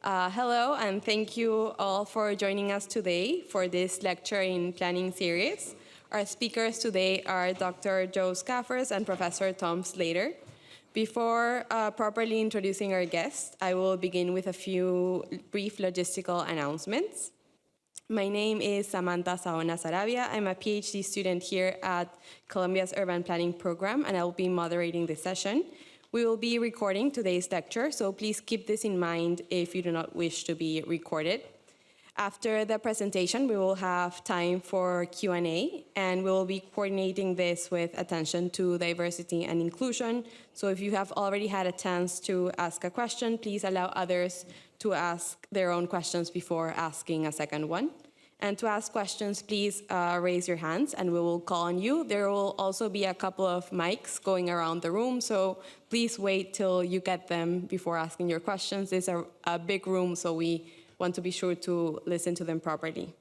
Hello, and thank you all for joining us today for this lecture in planning series. Our speakers today are Dr. Joe Schaffers and Professor Tom Slater. Before properly introducing our guests, I will begin with a few brief logistical announcements. My name is Samantha Saona Sarabia. I'm a PhD student here at Columbia's Urban Planning Program, and I will be moderating this session. We will be recording today's lecture, so please keep this in mind if you do not wish to be recorded. After the presentation, we will have time for Q&A, and we will be coordinating this with attention to diversity and inclusion. So if you have already had a chance to ask a question, please allow others to ask their own questions before asking a second one. And to ask questions, please raise your hands and we will call on you. There will also be a couple of mics going around the room, so please wait till you get them before asking your questions. It's a big room, so we want to be sure to listen to them properly.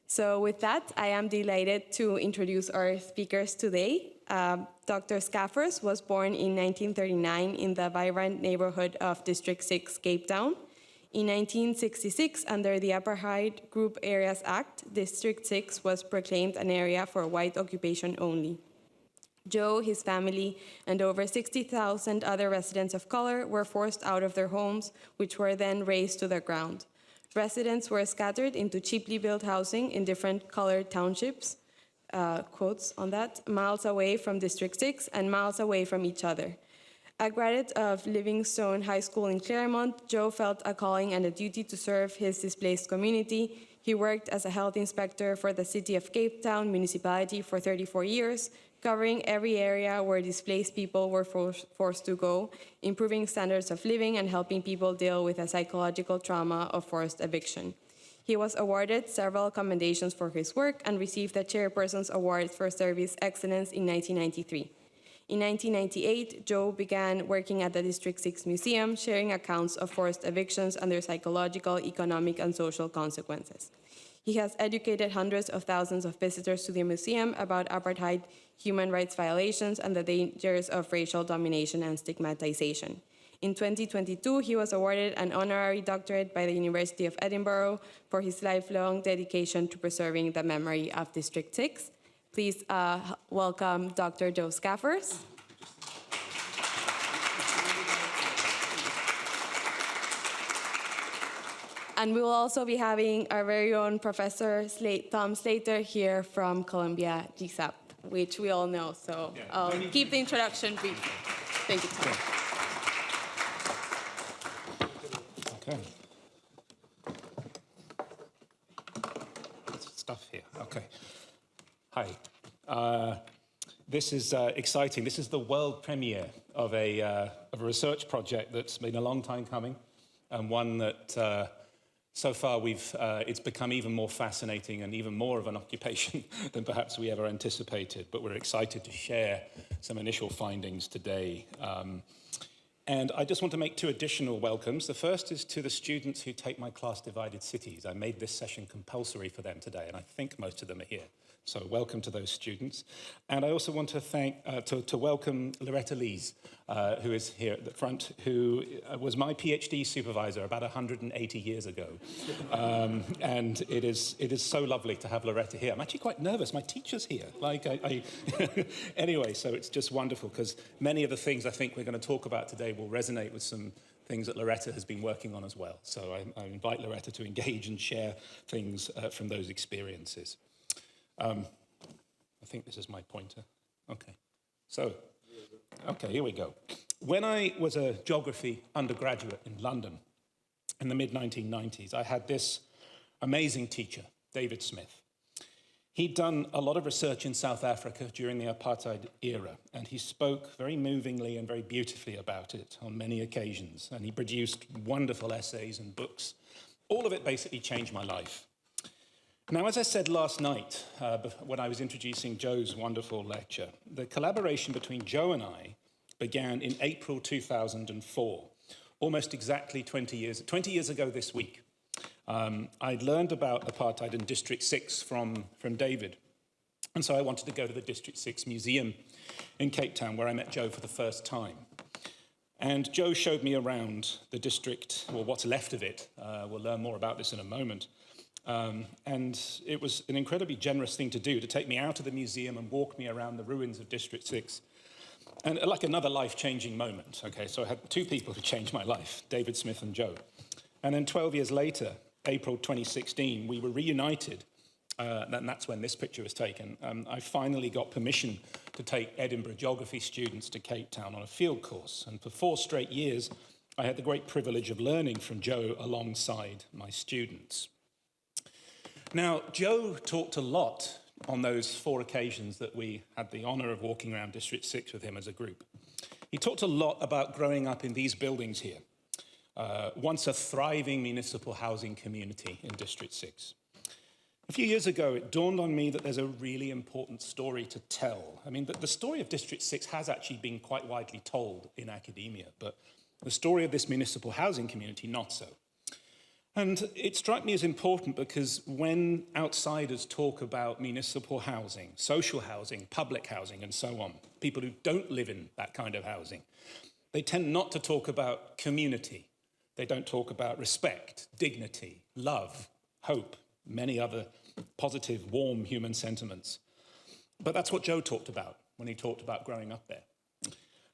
So with that, I am delighted to introduce our speakers today. Dr. Schaffers was born in 1939 in the vibrant neighborhood of District 6, Cape Town. In 1966, under the Apartheid Group Areas Act, District 6 was proclaimed an area for white occupation only. Joe, his family, and over 60,000 other residents of color were forced out of their homes, which were then razed to the ground. Residents were scattered into cheaply built housing in different colored townships, quotes on that, miles away from District 6 and miles away from each other. A graduate of Livingstone High School in Claremont, Joe felt a calling and a duty to serve his displaced community. He worked as a health inspector for the City of Cape Town municipality for 34 years, covering every area where displaced people were forced to go, improving standards of living and helping people deal with a psychological trauma of forced eviction. He was awarded several commendations for his work and received the Chairperson's Award for Service Excellence in 1993. In 1998, Joe began working at the District 6 Museum, sharing accounts of forced evictions and their psychological, economic, and social consequences. He has educated hundreds of thousands of visitors to the museum about apartheid, human rights violations, and the dangers of racial domination and stigmatization. In 2022, he was awarded an honorary doctorate by the University of Edinburgh for his lifelong dedication to preserving the memory of District 6. Please welcome Dr. Joe Schaffers. And we will also be having our very own Professor Tom Slater here from Columbia GSAPP, which we all know, so I'll keep the introduction brief. Thank you, Tom. Okay. Lots of stuff here. Okay. Hi. This is exciting. This is the world premiere of a research project that's been a long time coming, and one that so far it's become even more fascinating and even more of an occupation than perhaps we ever anticipated. But we're excited to share some initial findings today. And I just want to make two additional welcomes. The first is to the students who take my class Divided Cities. I made this session compulsory for them today, and I think most of them are here. So welcome to those students. And I also want to welcome Loretta Lees, who is here at the front, who was my PhD supervisor about 180 years ago. And it is so lovely to have Loretta here. I'm actually quite nervous. My teacher's here. Anyway, so it's just wonderful because many of the things I think we're going to talk about today will resonate with some things that Loretta has been working on as well. So I invite Loretta to engage and share things from those experiences. I think this is my pointer. Okay. So, okay, here we go. When I was a geography undergraduate in London in the mid-1990s, I had this amazing teacher, David Smith. He'd done a lot of research in South Africa during the apartheid era, and he spoke very movingly and very beautifully about it on many occasions, and he produced wonderful essays and books. All of it basically changed my life. Now, as I said last night, when I was introducing Joe's wonderful lecture, the collaboration between Joe and I began in April 2004, almost exactly 20 years ago this week. I'd learned about apartheid in District 6 from David, and so I wanted to go to the District 6 Museum in Cape Town, where I met Joe for the first time. And Joe showed me around the district, or what's left of it. We'll learn more about this in a moment. And it was an incredibly generous thing to do, to take me out of the museum and walk me around the ruins of District 6. And like another life-changing moment, okay? So I had two people who changed my life, David Smith and Joe. And then 12 years later, April 2016, we were reunited. And that's when this picture was taken. I finally got permission to take Edinburgh geography students to Cape Town on a field course. And for 4 straight years, I had the great privilege of learning from Joe alongside my students. Now, Joe talked a lot on those 4 occasions that we had the honor of walking around District 6 with him as a group. He talked a lot about growing up in these buildings here, once a thriving municipal housing community in District 6. A few years ago, it dawned on me that there's a really important story to tell. I mean, the story of District 6 has actually been quite widely told in academia, but the story of this municipal housing community, not so. And it struck me as important because when outsiders talk about municipal housing, social housing, public housing, and so on, people who don't live in that kind of housing, they tend not to talk about community. They don't talk about respect, dignity, love, hope, many other positive, warm human sentiments. But that's what Joe talked about when he talked about growing up there.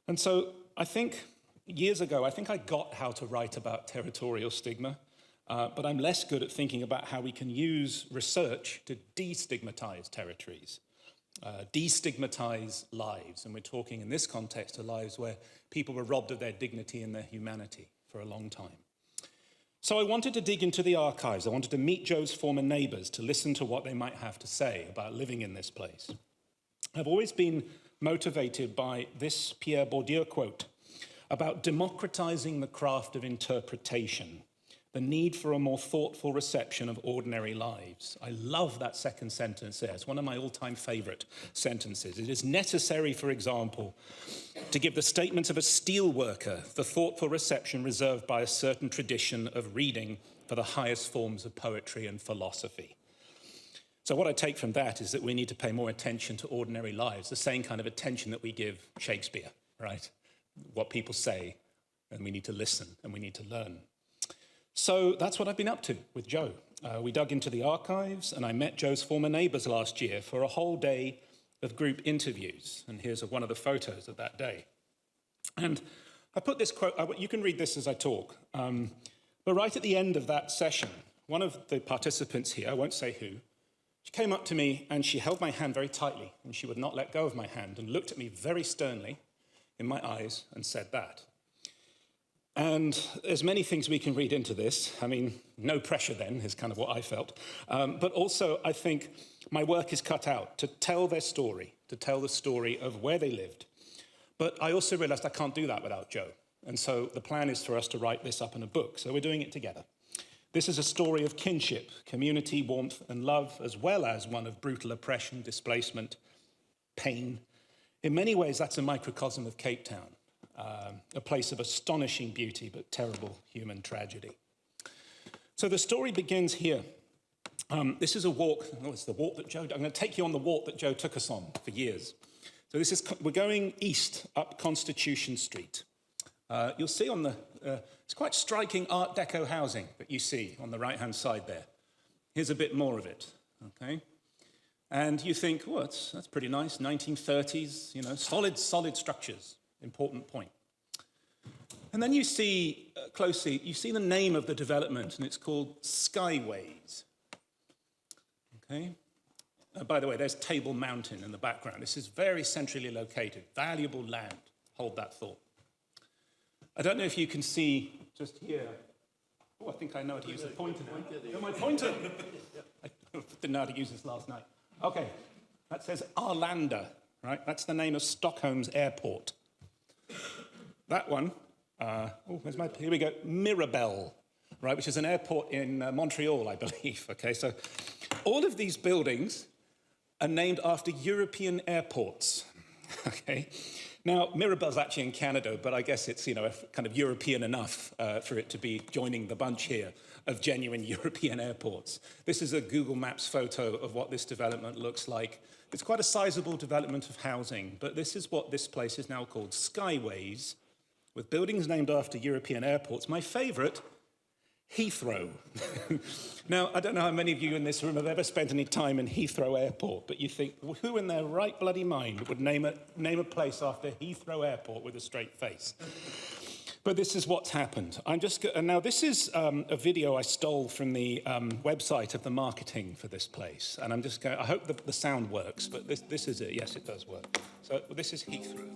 And so I think years ago, I got how to write about territorial stigma, but I'm less good at thinking about how we can use research to destigmatize territories, destigmatize lives. And we're talking in this context of lives where people were robbed of their dignity and their humanity for a long time. So I wanted to dig into the archives. I wanted to meet Joe's former neighbors to listen to what they might have to say about living in this place. I've always been motivated by this Pierre Bourdieu quote about democratizing the craft of interpretation, the need for a more thoughtful reception of ordinary lives. I love that second sentence there. It's one of my all-time favorite sentences. It is necessary, for example, to give the statements of a steel worker the thoughtful reception reserved by a certain tradition of reading for the highest forms of poetry and philosophy. So what I take from that is that we need to pay more attention to ordinary lives, the same kind of attention that we give Shakespeare, right? What people say, and we need to listen, and we need to learn. So that's what I've been up to with Joe. We dug into the archives, and I met Joe's former neighbors last year for a whole day of group interviews. And here's one of the photos of that day. And I put this quote, you can read this as I talk, but right at the end of that session, one of the participants here, I won't say who, she came up to me and she held my hand very tightly, and she would not let go of my hand and looked at me very sternly in my eyes and said that. And there's many things we can read into this. I mean, no pressure then is kind of what I felt. But also, I think my work is cut out to tell their story, to tell the story of where they lived. But I also realized I can't do that without Joe. And so the plan is for us to write this up in a book. So we're doing it together. This is a story of kinship, community, warmth, and love, as well as one of brutal oppression, displacement, pain. In many ways, that's a microcosm of Cape Town. A place of astonishing beauty, but terrible human tragedy. So the story begins here. This is a walk, it's the walk that Joe, I'm going to take you on the walk that Joe took us on for years. So we're going east up Constitution Street. You'll see on it's quite striking Art Deco housing that you see on the right-hand side there. Here's a bit more of it, okay? And you think, well, that's pretty nice, 1930s, you know, solid structures. Important point. And then you see closely, you see the name of the development, and it's called Skyways. Okay? By the way, there's Table Mountain in the background. This is very centrally located, valuable land. Hold that thought. I don't know if you can see just here. Oh, I think I know how to use the pointer now. Oh, my pointer! I didn't know how to use this last night. Okay, that says Arlanda, right? That's the name of Stockholm's airport. That one, here we go, Mirabel, right, which is an airport in Montreal, I believe, okay? So all of these buildings are named after European airports, okay? Now, Mirabel's actually in Canada, but I guess it's, you know, kind of European enough for it to be joining the bunch here of genuine European airports. This is a Google Maps photo of what this development looks like. It's quite a sizable development of housing, but this is what this place is now called, Skyways, with buildings named after European airports. My favourite, Heathrow. Now, I don't know how many of you in this room have ever spent any time in Heathrow Airport, but you think, well, who in their right bloody mind would name a place after Heathrow Airport with a straight face? But this is what's happened. Now this is a video I stole from the website of the marketing for this place. And I'm just going, I hope the sound works, but this is it. Yes, it does work. So this is Heathrow.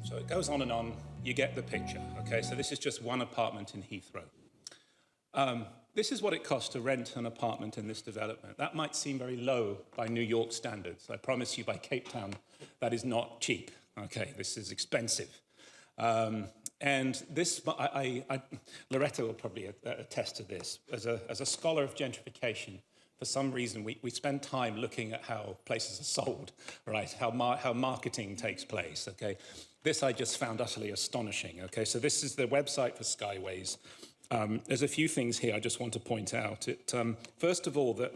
So it goes on and on, you get the picture, okay? So this is just one apartment in Heathrow. This is what it costs to rent an apartment in this development. That might seem very low by New York standards. I promise you by Cape Town, that is not cheap, okay? This is expensive. And this, Loretta will probably attest to this. As a scholar of gentrification, for some reason, we spend time looking at how places are sold, right? How marketing takes place, okay? This I just found utterly astonishing, okay? So this is the website for Skyways. There's a few things here I just want to point out. First of all, that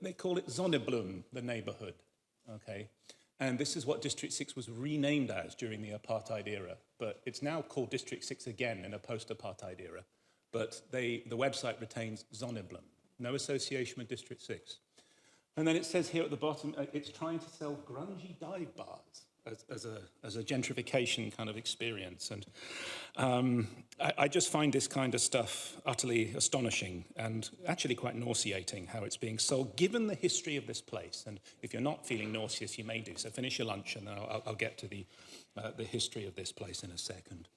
they call it Zonneblum, the neighborhood, okay? And this is what District 6 was renamed as during the apartheid era, but it's now called District 6 again in a post-apartheid era, but the website retains Zonneblum, no association with District 6. And then it says here at the bottom, it's trying to sell grungy dive bars as a gentrification kind of experience. And I just find this kind of stuff utterly astonishing and actually quite nauseating how it's being sold, given the history of this place. And if you're not feeling nauseous, you may do. So finish your lunch and then I'll get to the history of this place in a second.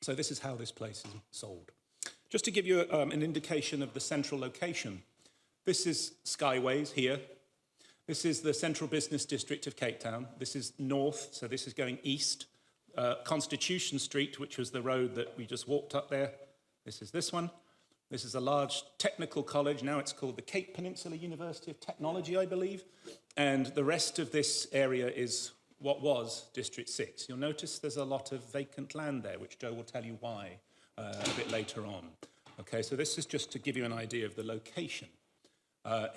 So this is how this place is sold. Just to give you an indication of the central location, this is Skyways here. This is the central business district of Cape Town. This is north, so this is going east. Constitution Street, which was the road that we just walked up there. This is this one. This is a large technical college. Now it's called the Cape Peninsula University of Technology, I believe. And the rest of this area is what was District 6. You'll notice there's a lot of vacant land there, which Joe will tell you why a bit later on. Okay, so this is just to give you an idea of the location. I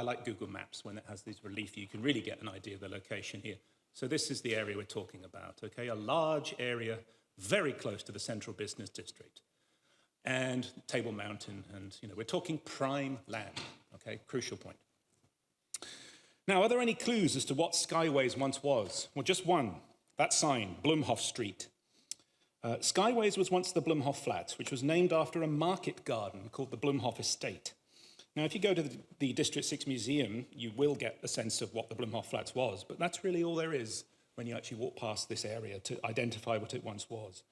like Google Maps when it has these relief, you can really get an idea of the location here. So this is the area we're talking about, okay? A large area, very close to the central business district. And Table Mountain, and we're talking prime land, okay? Crucial point. Now, are there any clues as to what Skyways once was? Well, just one, that sign, Blumhoff Street. Skyways was once the Blumhoff Flats, which was named after a market garden called the Blumhoff Estate. Now, if you go to the District 6 Museum, you will get a sense of what the Blumhoff Flats was, but that's really all there is when you actually walk past this area to identify what it once was.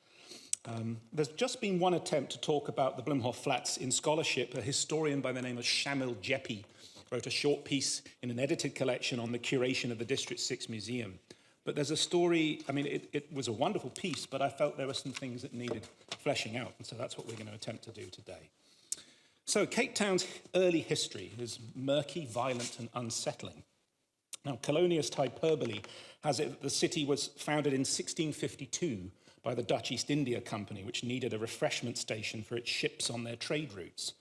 There's just been one attempt to talk about the Blumhoff Flats in scholarship. A historian by the name of Shamil Jeppy wrote a short piece in an edited collection on the curation of the District 6 Museum. But there's a story, I mean, it was a wonderful piece, but I felt there were some things that needed fleshing out, and so that's what we're going to attempt to do today. So Cape Town's early history is murky, violent, and unsettling. Now, colonialist hyperbole has it that the city was founded in 1652 by the Dutch East India Company, which needed a refreshment station for its ships on their trade routes.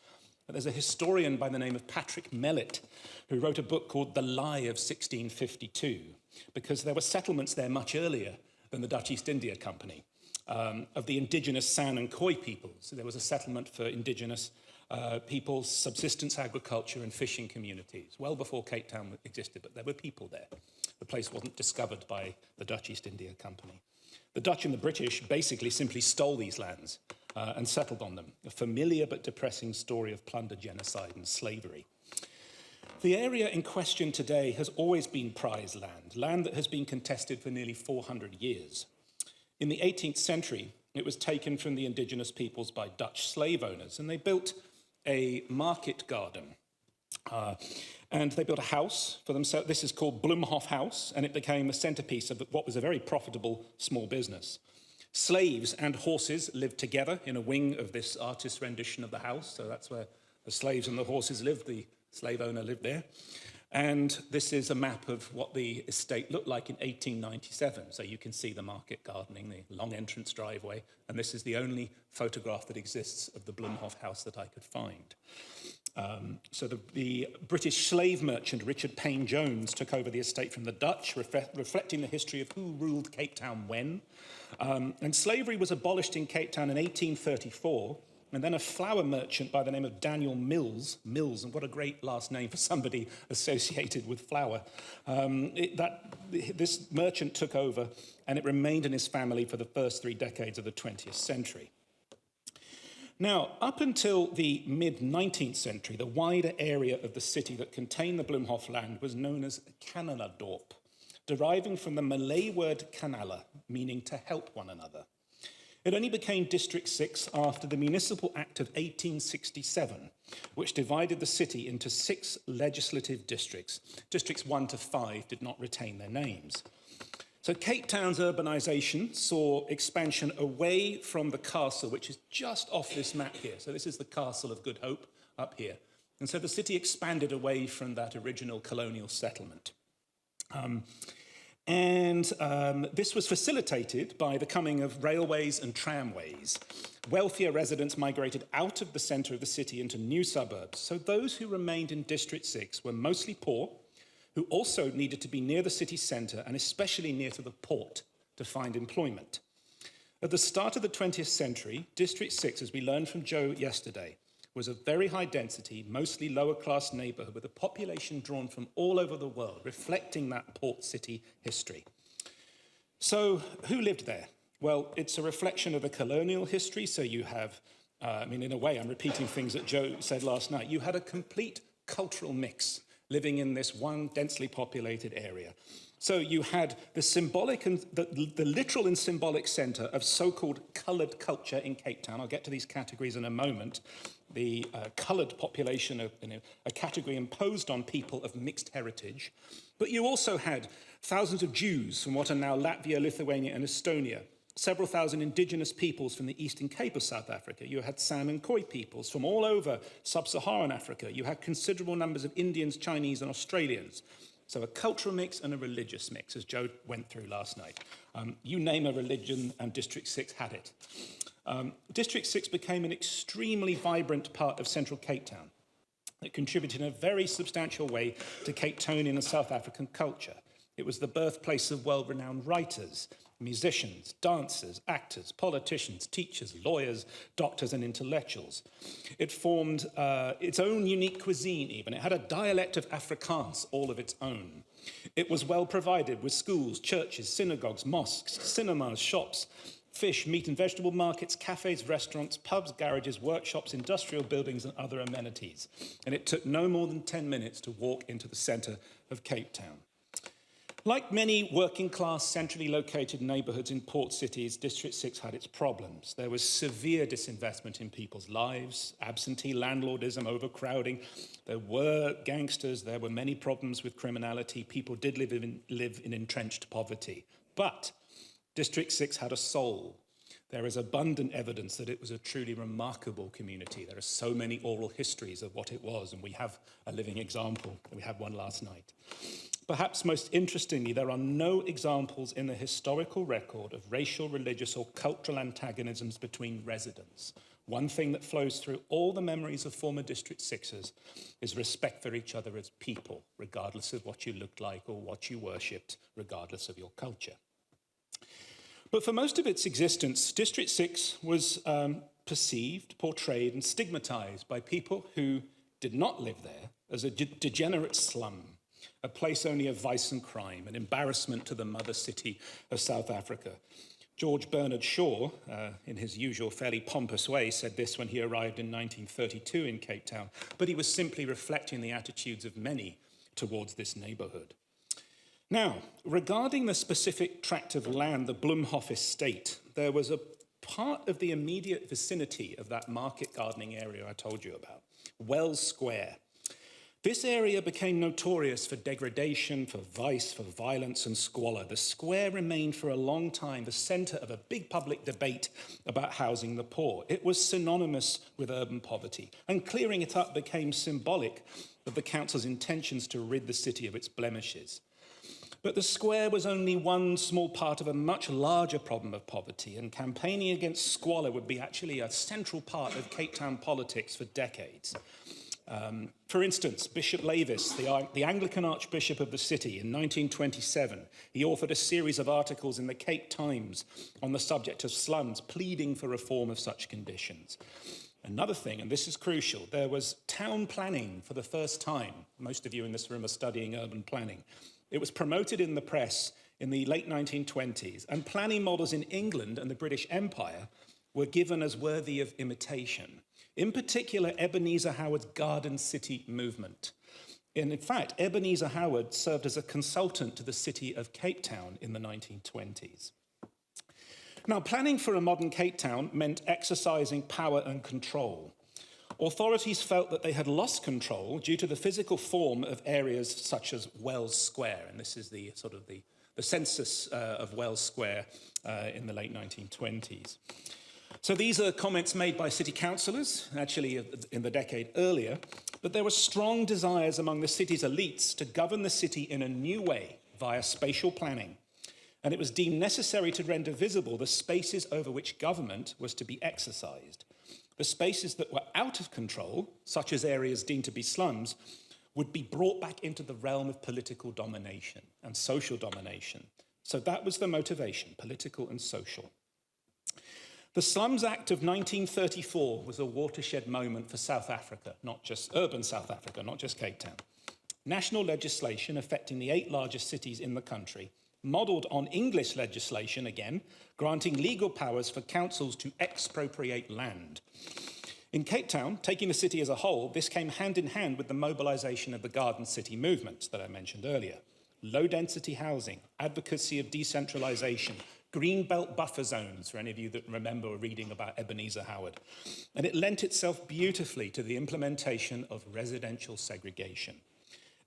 But there's a historian by the name of Patrick Mellett who wrote a book called The Lie of 1652, because there were settlements there much earlier than the Dutch East India Company of the indigenous San and Khoi peoples. So there was a settlement for indigenous people's subsistence agriculture and fishing communities, well before Cape Town existed, but there were people there. The place wasn't discovered by the Dutch East India Company. The Dutch and the British basically simply stole these lands and settled on them, a familiar but depressing story of plunder, genocide, and slavery. The area in question today has always been prize land, land that has been contested for nearly 400 years. In the 18th century, it was taken from the indigenous peoples by Dutch slave owners, and they built a market garden. And they built a house for themselves. This is called Bloemhof House, and it became the centerpiece of what was a very profitable small business. Slaves and horses lived together in a wing of this artist's rendition of the house, so that's where the slaves and the horses lived. The slave owner lived there. And this is a map of what the estate looked like in 1897. So you can see the market gardening, the long entrance driveway, and this is the only photograph that exists of the Bloemhof house that I could find. So the British slave merchant Richard Payne Jones took over the estate from the Dutch, reflecting the history of who ruled Cape Town when. And slavery was abolished in Cape Town in 1834, and then a flour merchant by the name of Daniel Mills, and what a great last name for somebody associated with flour, this merchant took over, and it remained in his family for the first 3 decades of the 20th century. Now, up until the mid-19th century, the wider area of the city that contained the Bloemhof land was known as Cannaladorp, deriving from the Malay word canala, meaning to help one another. It only became District 6 after the Municipal Act of 1867, which divided the city into 6 legislative districts. Districts 1 to 5 did not retain their names. So Cape Town's urbanization saw expansion away from the castle, which is just off this map here. So this is the Castle of Good Hope up here. And so the city expanded away from that original colonial settlement. This was facilitated by the coming of railways and tramways. Wealthier residents migrated out of the centre of the city into new suburbs. So those who remained in District 6 were mostly poor, who also needed to be near the city centre and especially near to the port to find employment. At the start of the 20th century, District 6, as we learned from Joe yesterday, was a very high density, mostly lower class neighbourhood with a population drawn from all over the world, reflecting that port city history. So who lived there? Well, it's a reflection of the colonial history. So you have, in a way, I'm repeating things that Joe said last night. You had a complete cultural mix living in this one densely populated area. So you had the symbolic and the literal and symbolic centre of so-called coloured culture in Cape Town. I'll get to these categories in a moment. The coloured population, a category imposed on people of mixed heritage. But you also had thousands of Jews from what are now Latvia, Lithuania, and Estonia. Several thousand indigenous peoples from the Eastern Cape of South Africa. You had San and Khoi peoples from all over sub-Saharan Africa. You had considerable numbers of Indians, Chinese, and Australians. So a cultural mix and a religious mix, as Joe went through last night. You name a religion, and District 6 had it. District 6 became an extremely vibrant part of central Cape Town. It contributed in a very substantial way to Cape Townian and South African culture. It was the birthplace of world-renowned writers, musicians, dancers, actors, politicians, teachers, lawyers, doctors, and intellectuals. It formed its own unique cuisine even. It had a dialect of Afrikaans all of its own. It was well provided with schools, churches, synagogues, mosques, cinemas, shops, fish, meat and vegetable markets, cafes, restaurants, pubs, garages, workshops, industrial buildings, and other amenities. And it took no more than 10 minutes to walk into the centre of Cape Town. Like many working-class, centrally located neighbourhoods in port cities, District 6 had its problems. There was severe disinvestment in people's lives, absentee landlordism, overcrowding. There were gangsters, there were many problems with criminality. People did live in entrenched poverty. But District 6 had a soul. There is abundant evidence that it was a truly remarkable community. There are so many oral histories of what it was, and we have a living example. We had one last night. Perhaps most interestingly, there are no examples in the historical record of racial, religious, or cultural antagonisms between residents. One thing that flows through all the memories of former District 6s is respect for each other as people, regardless of what you looked like or what you worshipped, regardless of your culture. But for most of its existence, District 6 was perceived, portrayed, and stigmatized by people who did not live there as a degenerate slum, a place only of vice and crime, an embarrassment to the mother city of South Africa. George Bernard Shaw, in his usual fairly pompous way, said this when he arrived in 1932 in Cape Town, but he was simply reflecting the attitudes of many towards this neighbourhood. Now, regarding the specific tract of land, the Bloemhof estate, there was a part of the immediate vicinity of that market gardening area I told you about, Wells Square. This area became notorious for degradation, for vice, for violence and squalor. The square remained for a long time the centre of a big public debate about housing the poor. It was synonymous with urban poverty, and clearing it up became symbolic of the council's intentions to rid the city of its blemishes. But the square was only one small part of a much larger problem of poverty, and campaigning against squalor would be actually a central part of Cape Town politics for decades. For instance, Bishop Lavis, the Anglican Archbishop of the city, in 1927, he authored a series of articles in the Cape Times on the subject of slums, pleading for reform of such conditions. Another thing, and this is crucial, there was town planning for the first time. Most of you in this room are studying urban planning. It was promoted in the press in the late 1920s, and planning models in England and the British Empire were given as worthy of imitation. In particular, Ebenezer Howard's Garden City movement. And in fact, Ebenezer Howard served as a consultant to the city of Cape Town in the 1920s. Now, planning for a modern Cape Town meant exercising power and control. Authorities felt that they had lost control due to the physical form of areas such as Wells Square, and this is the sort of the census of Wells Square in the late 1920s. So these are comments made by city councillors, actually in the decade earlier, but there were strong desires among the city's elites to govern the city in a new way via spatial planning, and it was deemed necessary to render visible the spaces over which government was to be exercised. The spaces that were out of control, such as areas deemed to be slums, would be brought back into the realm of political domination and social domination. So that was the motivation, political and social. The Slums Act of 1934 was a watershed moment for South Africa, not just urban South Africa, not just Cape Town. National legislation affecting the 8 largest cities in the country, modelled on English legislation again, granting legal powers for councils to expropriate land. In Cape Town, taking the city as a whole, this came hand in hand with the mobilisation of the Garden City movement that I mentioned earlier. Low-density housing, advocacy of decentralisation, green belt buffer zones, for any of you that remember reading about Ebenezer Howard. And it lent itself beautifully to the implementation of residential segregation.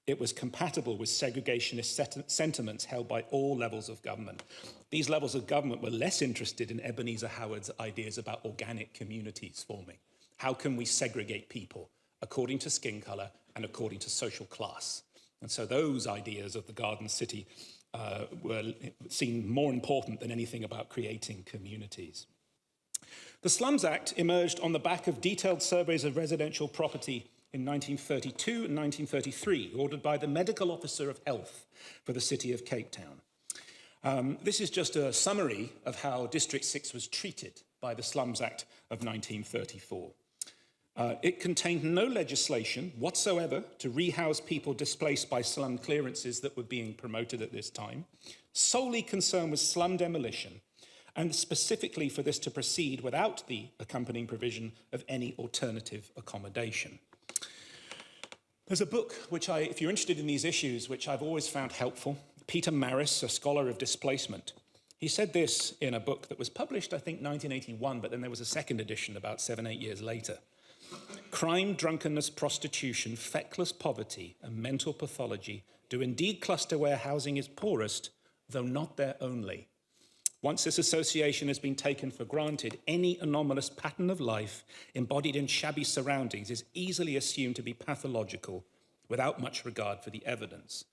It was compatible with segregationist sentiments held by all levels of government. These levels of government were less interested in Ebenezer Howard's ideas about organic communities forming. How can we segregate people according to skin colour and according to social class? And so those ideas of the Garden City were seen more important than anything about creating communities. The Slums Act emerged on the back of detailed surveys of residential property in 1932 and 1933, ordered by the Medical Officer of Health for the city of Cape Town. This is just a summary of how District 6 was treated by the Slums Act of 1934. It contained no legislation whatsoever to rehouse people displaced by slum clearances that were being promoted at this time, solely concerned with slum demolition, and specifically for this to proceed without the accompanying provision of any alternative accommodation. There's a book which if you're interested in these issues, which I've always found helpful, Peter Maris, a scholar of displacement. He said this in a book that was published, I think, 1981, but then there was a second edition about 7-8 years later. Crime, drunkenness, prostitution, feckless poverty, and mental pathology do indeed cluster where housing is poorest, though not there only. Once this association has been taken for granted, any anomalous pattern of life embodied in shabby surroundings is easily assumed to be pathological without much regard for the evidence.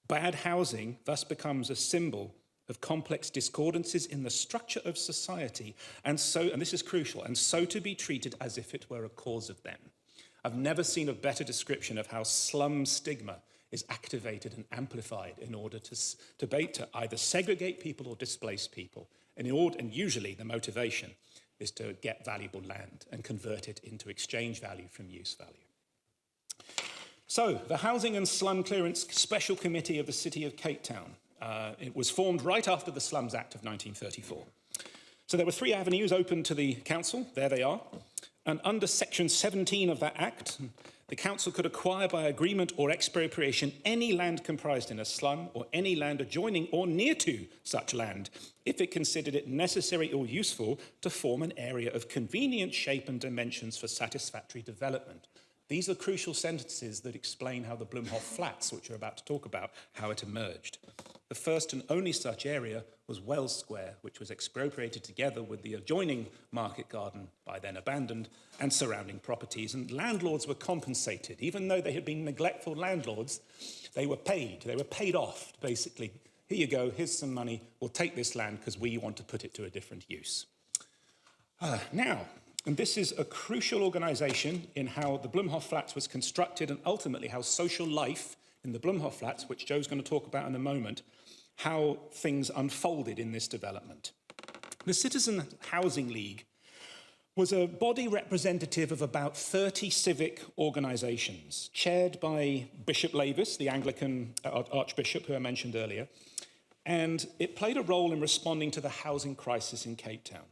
Bad housing thus becomes a symbol of complex discordances in the structure of society, and this is crucial, and so to be treated as if it were a cause of them. I've never seen a better description of how slum stigma is activated and amplified in order to either segregate people or displace people. And usually the motivation is to get valuable land and convert it into exchange value from use value. So the Housing and Slum Clearance Special Committee of the City of Cape Town, it was formed right after the Slums Act of 1934. So there were 3 avenues open to the council. There they are. And under Section 17 of that Act, the council could acquire by agreement or expropriation any land comprised in a slum or any land adjoining or near to such land, if it considered it necessary or useful to form an area of convenient shape and dimensions for satisfactory development. These are crucial sentences that explain how the Blumhof Flats, which we're about to talk about, how it emerged. The first and only such area was Wells Square, which was expropriated together with the adjoining market garden, by then abandoned, and surrounding properties. And landlords were compensated. Even though they had been neglectful landlords, they were paid. They were paid off, basically. Here you go, here's some money. We'll take this land because we want to put it to a different use. Now, and this is a crucial organisation in how the Blumhof Flats was constructed and ultimately how social life in the Blumhof Flats, which Joe's going to talk about in a moment, how things unfolded in this development. The Citizen Housing League was a body representative of about 30 civic organisations, chaired by Bishop Lavis, the Anglican Archbishop who I mentioned earlier, and it played a role in responding to the housing crisis in Cape Town.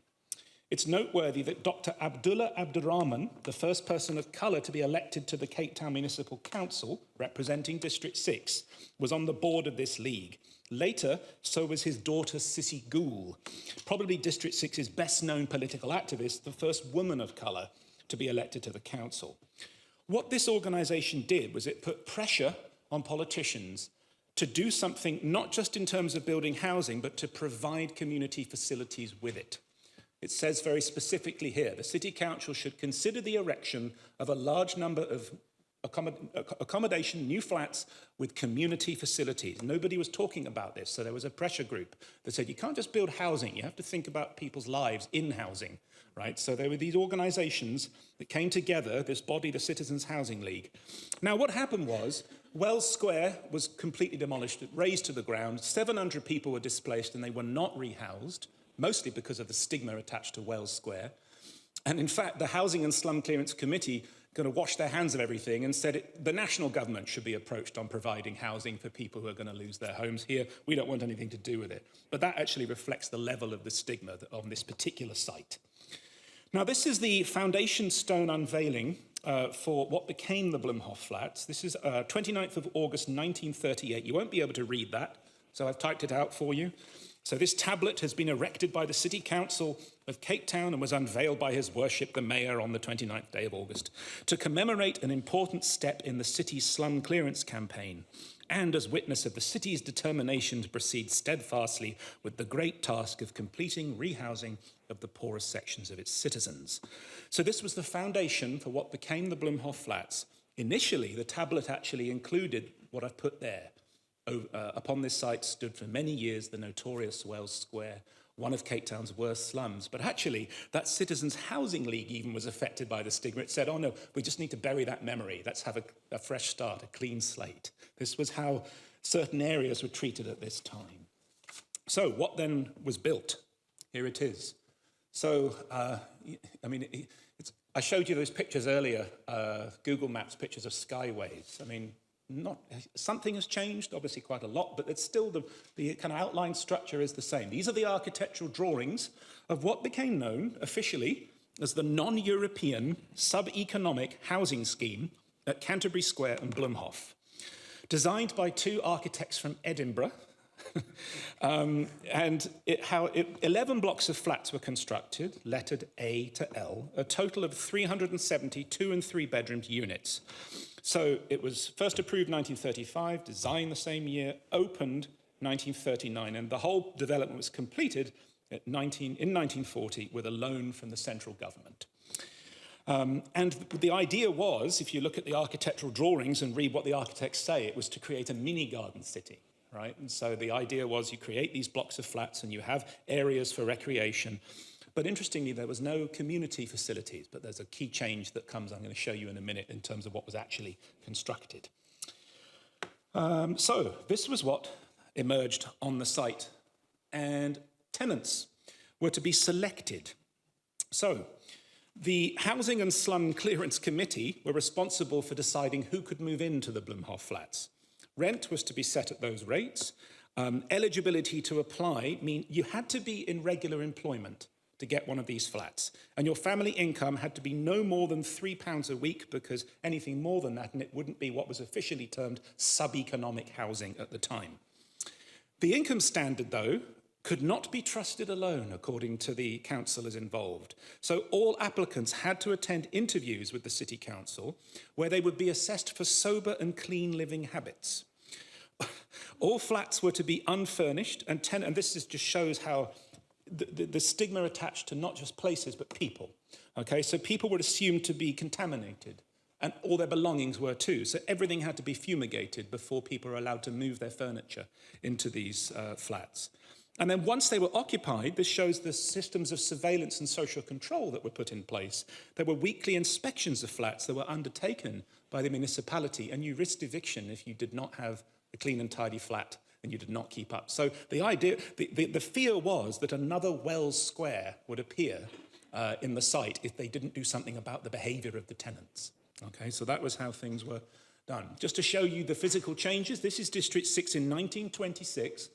It's noteworthy that Dr. Abdullah Abdurrahman, the first person of colour to be elected to the Cape Town Municipal Council, representing District 6, was on the board of this league. Later, so was his daughter Sissy Gould, probably District 6's best-known political activist, the first woman of colour to be elected to the council. What this organisation did was it put pressure on politicians to do something not just in terms of building housing, but to provide community facilities with it. It says very specifically here, the City Council should consider the erection of a large number of accommodation, new flats with community facilities. Nobody was talking about this, so there was a pressure group that said, you can't just build housing, you have to think about people's lives in housing, right? So there were these organisations that came together, this body, the Citizens Housing League. Now, what happened was, Wells Square was completely demolished, razed to the ground, 700 people were displaced and they were not rehoused, mostly because of the stigma attached to Wells Square. And in fact, the Housing and Slum Clearance Committee going to wash their hands of everything and said the national government should be approached on providing housing for people who are going to lose their homes here. We don't want anything to do with it. But that actually reflects the level of the stigma on this particular site. Now, this is the foundation stone unveiling for what became the Blumhof Flats. This is 29th of August, 1938. You won't be able to read that, so I've typed it out for you. So this tablet has been erected by the City Council of Cape Town and was unveiled by His Worship the Mayor on the 29th day of August to commemorate an important step in the city's slum clearance campaign and as witness of the city's determination to proceed steadfastly with the great task of completing rehousing of the poorest sections of its citizens. So this was the foundation for what became the Blumhof Flats. Initially, the tablet actually included what I've put there. Upon this site stood for many years the notorious Wells Square, one of Cape Town's worst slums. But actually, that Citizens Housing League even was affected by the stigma. It said, oh no, we just need to bury that memory. Let's have a fresh start, a clean slate. This was how certain areas were treated at this time. So what then was built? Here it is. So, I showed you those pictures earlier, Google Maps pictures of skyways. I mean, something has changed, obviously quite a lot, but it's still the kind of outline structure is the same. These are the architectural drawings of what became known officially as the non-European sub-economic housing scheme at Canterbury Square and Blumhof. Designed by 2 architects from Edinburgh, and 11 blocks of flats were constructed, lettered A to L, a total of 370 2- and 3-bedroom units. So it was first approved 1935, designed the same year, opened 1939, and the whole development was completed in 1940 with a loan from the central government. And the idea was, if you look at the architectural drawings and read what the architects say, it was to create a mini garden city, right? And so the idea was you create these blocks of flats and you have areas for recreation. But interestingly, there was no community facilities, but there's a key change that comes, I'm going to show you in a minute, in terms of what was actually constructed. So this was what emerged on the site, and tenants were to be selected. So the Housing and Slum Clearance Committee were responsible for deciding who could move into the Blumhof Flats. Rent was to be set at those rates. Eligibility to apply mean you had to be in regular employment to get one of these flats. And your family income had to be no more than £3 a week, because anything more than that, and it wouldn't be what was officially termed sub-economic housing at the time. The income standard, though, could not be trusted alone, according to the councillors involved. So all applicants had to attend interviews with the City Council, where they would be assessed for sober and clean living habits. All flats were to be unfurnished, and this just shows how the stigma attached to not just places, but people. Okay, so people were assumed to be contaminated, and all their belongings were too. So everything had to be fumigated before people were allowed to move their furniture into these flats. And then once they were occupied, this shows the systems of surveillance and social control that were put in place. There were weekly inspections of flats that were undertaken by the municipality, and you risked eviction if you did not have a clean and tidy flat and you did not keep up. So the idea, the fear was that another Wells Square would appear in the site if they didn't do something about the behaviour of the tenants. Okay, so that was how things were done. Just to show you the physical changes, this is District 6 in 1926.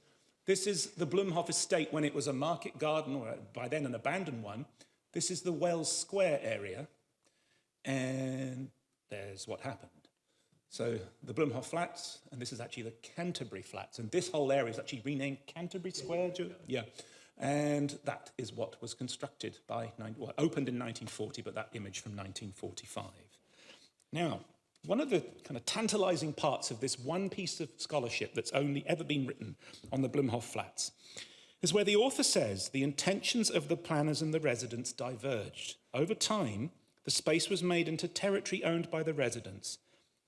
This is the Blumhof estate when it was a market garden, or by then an abandoned one. This is the Wells Square area, and there's what happened. So the Blumhof flats, and this is actually the Canterbury flats, and this whole area is actually renamed Canterbury Square. Yeah, and that is what was constructed opened in 1940, but that image from 1945. Now, one of the kind of tantalizing parts of this one piece of scholarship that's only ever been written on the Blumhof flats is where the author says the intentions of the planners and the residents diverged. Over time, the space was made into territory owned by the residents.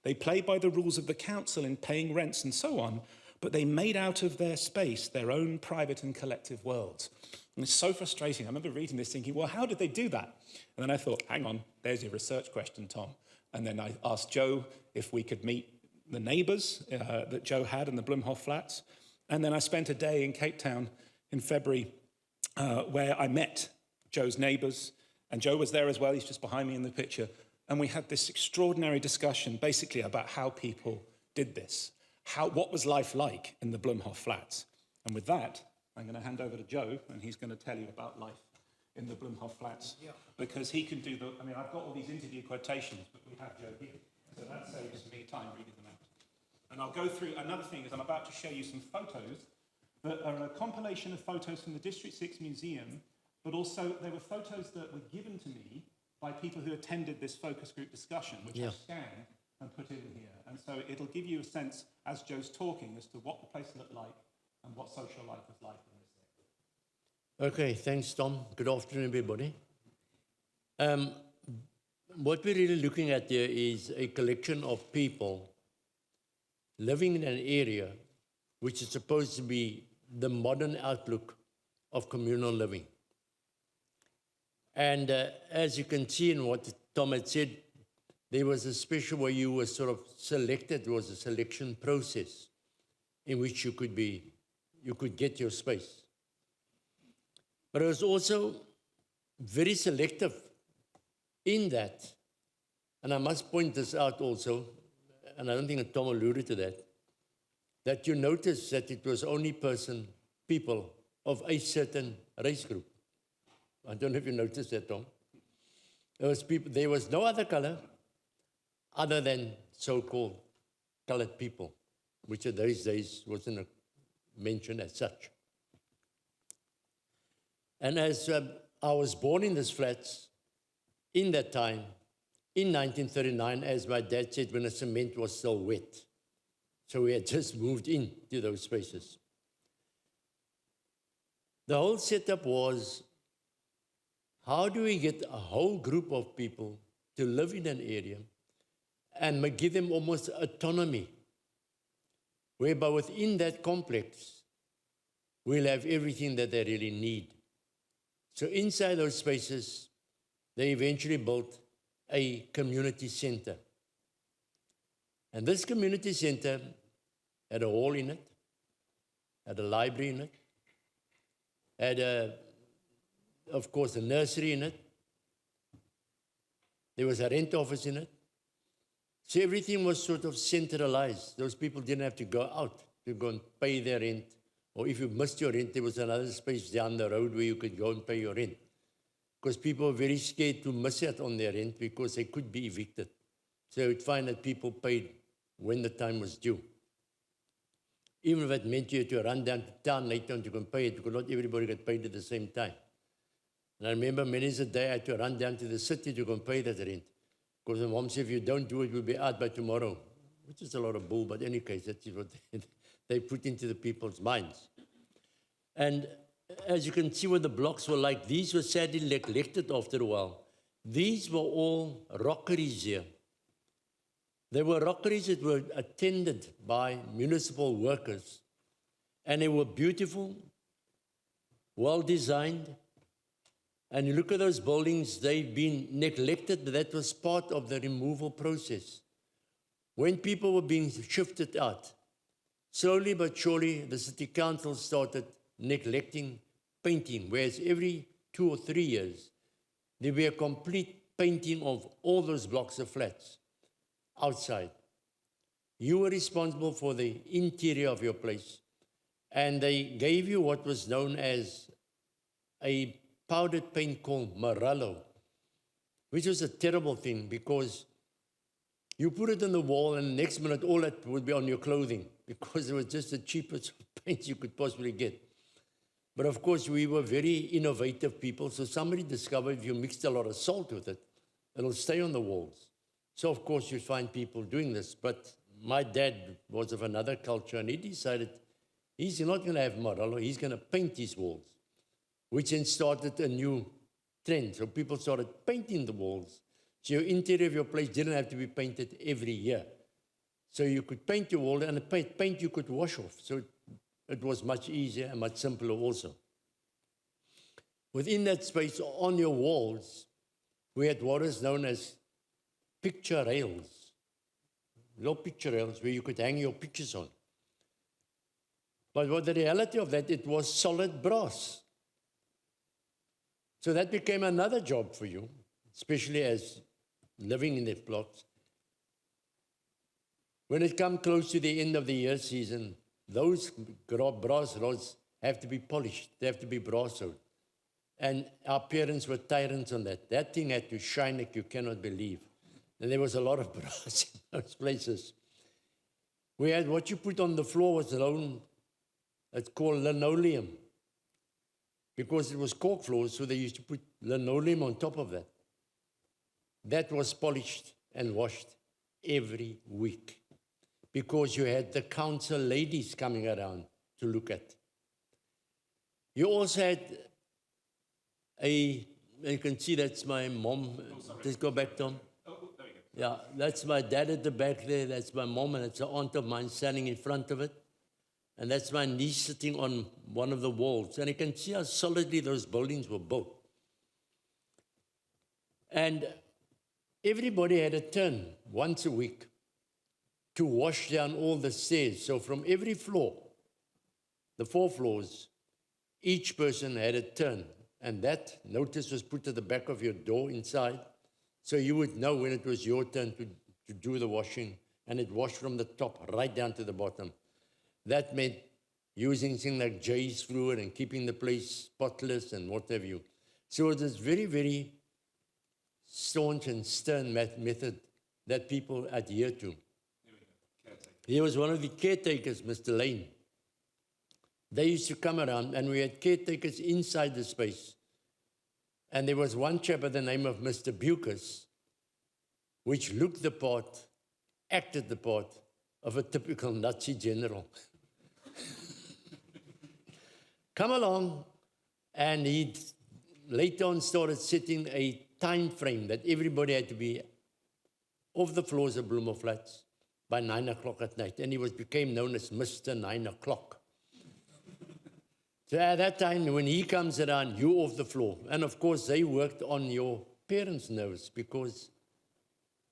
They played by the rules of the council in paying rents and so on, but they made out of their space their own private and collective worlds. And it's so frustrating. I remember reading this thinking, well, how did they do that? And then I thought, hang on, there's your research question, Tom. And then I asked Joe if we could meet the neighbours that Joe had in the Blumhof flats. And then I spent a day in Cape Town in February where I met Joe's neighbours. And Joe was there as well. He's just behind me in the picture. And we had this extraordinary discussion basically about how people did this. What was life like in the Blumhof flats? And with that, I'm going to hand over to Joe, and he's going to tell you about life in the Blumhof flats, because he can do I've got all these interview quotations, but we have Joe here, so that saves me time reading them out. And I'll go through, another thing is I'm about to show you some photos that are a compilation of photos from the District 6 Museum, but also they were photos that were given to me by people who attended this focus group discussion, which I scanned and put in here. And so it'll give you a sense, as Joe's talking, as to what the place looked like and what social life was like in this area. Okay, thanks, Tom. Good afternoon, everybody. What we're really looking at here is a collection of people living in an area which is supposed to be the modern outlook of communal living. And as you can see in what Tom had said, there was a special way you were sort of selected. It was a selection process in which you could get your space. But it was also very selective in that, and I must point this out also, and I don't think Tom alluded to that you notice that it was only people of a certain race group. I don't know if you noticed that, Tom. There was no other color other than so-called colored people, which in those days wasn't mentioned as such. And as I was born in these flats, in that time, in 1939, as my dad said, when the cement was still wet. So we had just moved into those spaces. The whole setup was, how do we get a whole group of people to live in an area and give them almost autonomy, whereby within that complex, we'll have everything that they really need. So inside those spaces, they eventually built a community center. And this community center had a hall in it, had a library in it, had, of course, a nursery in it. There was a rent office in it. So everything was sort of centralized. Those people didn't have to go out to go and pay their rent. Or if you missed your rent, there was another space down the road where you could go and pay your rent. because people were very scared to miss out on their rent because they could be evicted. So you'd find that people paid when the time was due. Even if it meant you had to run down to town later on to go and pay it, because not everybody got paid at the same time. And I remember many a day I had to run down to the city to go and pay that rent. Because my mom said, if you don't do it, we'll be out by tomorrow, which is a lot of bull, but in any case, that's what they put into the people's minds. And as you can see what the blocks were like, these were sadly neglected after a while. These were all rockeries here. They were rockeries that were attended by municipal workers, and they were beautiful, well designed. And you look at those buildings, they've been neglected, but that was part of the removal process. When people were being shifted out, slowly but surely, the city council started neglecting painting, whereas every 2 or 3 years, there would be a complete painting of all those blocks of flats outside. You were responsible for the interior of your place, and they gave you what was known as a powdered paint called Morello, which was a terrible thing because you put it on the wall and the next minute all that would be on your clothing because it was just the cheapest paint you could possibly get. But of course, we were very innovative people, so somebody discovered if you mixed a lot of salt with it, it'll stay on the walls. So of course, you'd find people doing this, but my dad was of another culture, and he decided he's not going to have Morello, he's going to paint his walls, which then started a new trend. So people started painting the walls. So your interior of your place didn't have to be painted every year. So you could paint your wall, and the paint you could wash off. So it was much easier and much simpler also. Within that space, on your walls, we had what is known as picture rails. Little picture rails where you could hang your pictures on. But what the reality of that, it was solid brass. So that became another job for you, especially as living in the blocks. When it comes close to the end of the year season, those brass rods have to be polished. They have to be brassoed. And our parents were tyrants on that. That thing had to shine like you cannot believe. And there was a lot of brass in those places. We had what you put on the floor was it's called linoleum. Because it was cork floors, so they used to put linoleum on top of that. That was polished and washed every week because you had the council ladies coming around to look at. You also had you can see that's my mom. Just go back, Tom. Yeah, that's my dad at the back there. That's my mom, and it's an aunt of mine standing in front of it. And that's my niece sitting on one of the walls. And you can see how solidly those buildings were built. And everybody had a turn once a week to wash down all the stairs. So from every floor, the 4 floors, each person had a turn. And that notice was put at the back of your door inside. So you would know when it was your turn to do the washing. And it washed from the top right down to the bottom. That meant using things like Jay's fluid and keeping the place spotless and what have you. So it was very, very staunch and stern method that people adhere to. He was one of the caretakers, Mr. Lane. They used to come around, and we had caretakers inside the space. And there was one chap by the name of Mr. Bucas, which looked the part, acted the part of a typical Nazi general. Come along, and he later on started setting a time frame that everybody had to be off the floors of Bloemhof Flats by 9 o'clock at night, and he became known as Mr. 9 o'clock. So at that time, when he comes around, you're off the floor. And of course, they worked on your parents' nerves because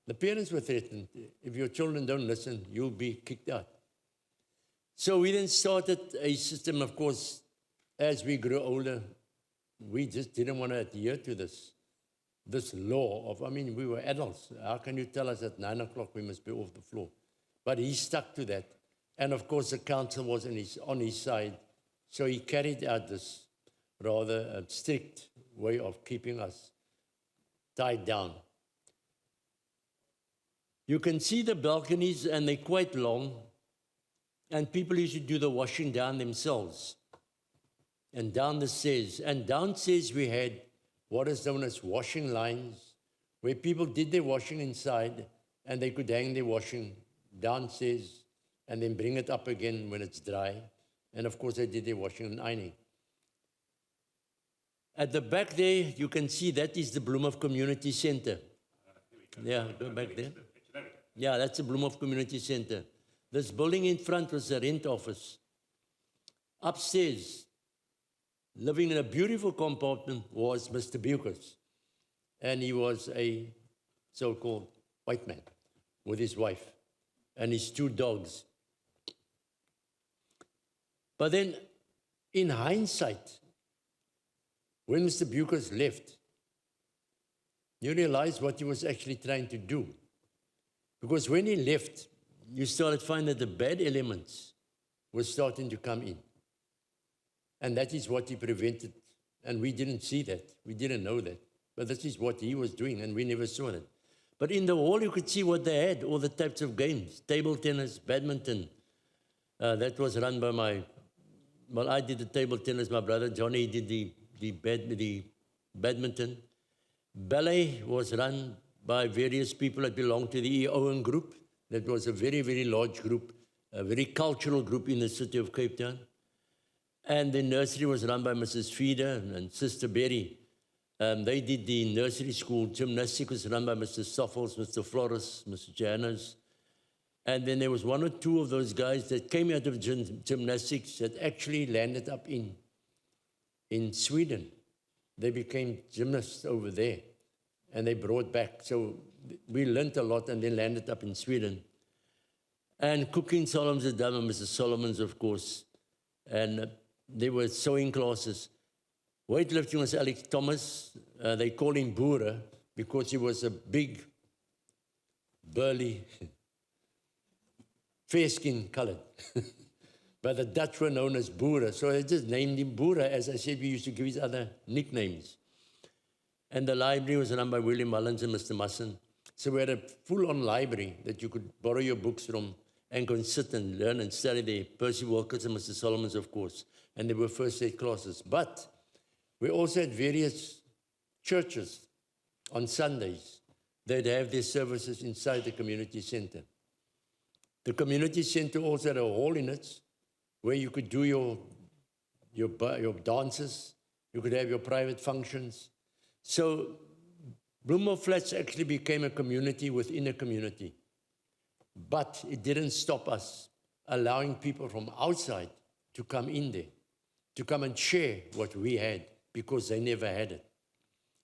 the parents were threatened. If your children don't listen, you'll be kicked out. So we then started a system, of course, as we grew older, we just didn't want to adhere to this law of, we were adults. How can you tell us at 9 o'clock we must be off the floor? But he stuck to that. And of course, the council was on his side. So he carried out this rather a strict way of keeping us tied down. You can see the balconies, and they're quite long, and people used to do the washing down themselves and down the stairs. And downstairs we had what is known as washing lines, where people did their washing inside, and they could hang their washing downstairs and then bring it up again when it's dry. And of course, they did their washing and ironing. At the back there, you can see that is the Bloemhof Community Center. Yeah, go back there. Yeah, that's the Bloemhof Community Center. This building in front was the rent office. Upstairs, living in a beautiful compartment, was Mr. Bukers. And he was a so-called white man with his wife and his 2 dogs. But then, in hindsight, when Mr. Bukers left, you realize what he was actually trying to do. Because when he left, you started to find that the bad elements were starting to come in. And that is what he prevented. And we didn't see that. We didn't know that. But this is what he was doing, and we never saw it. But in the hall, you could see what they had, all the types of games, table tennis, badminton. That was run by well, I did the table tennis, my brother Johnny did the badminton. Ballet was run by various people that belonged to the E. Owen group. That was a very, very large group, a very cultural group in the city of Cape Town. And the nursery was run by Mrs. Feeder and Sister Berry. They did the nursery school. Gymnastics was run by Mr. Schaffers, Mr. Flores, Mr. Johannes. And then there was 1 or 2 of those guys that came out of gymnastics that actually landed up in Sweden. They became gymnasts over there, and they brought back. So we learned a lot and then landed up in Sweden. And cooking Solomons was done by Mrs. Solomons, of course. And there were sewing classes. Weightlifting was Alex Thomas. They called him Boere because he was a big, burly, fair-skinned colored. But the Dutch were known as Boere, so they just named him Boere. As I said, we used to give his other nicknames. And the library was run by William Mullins and Mr. Musson. So we had a full-on library that you could borrow your books from and go and sit and learn and study there. Percy Wilkins and Mr. Solomons, of course. And there were first aid classes. But we also had various churches on Sundays. They'd have their services inside the community center. The community center also had a hall in it where you could do your dances. You could have your private functions. So Bloemhof Flats actually became a community within a community. But it didn't stop us allowing people from outside to come in there, to come and share what we had, because they never had it.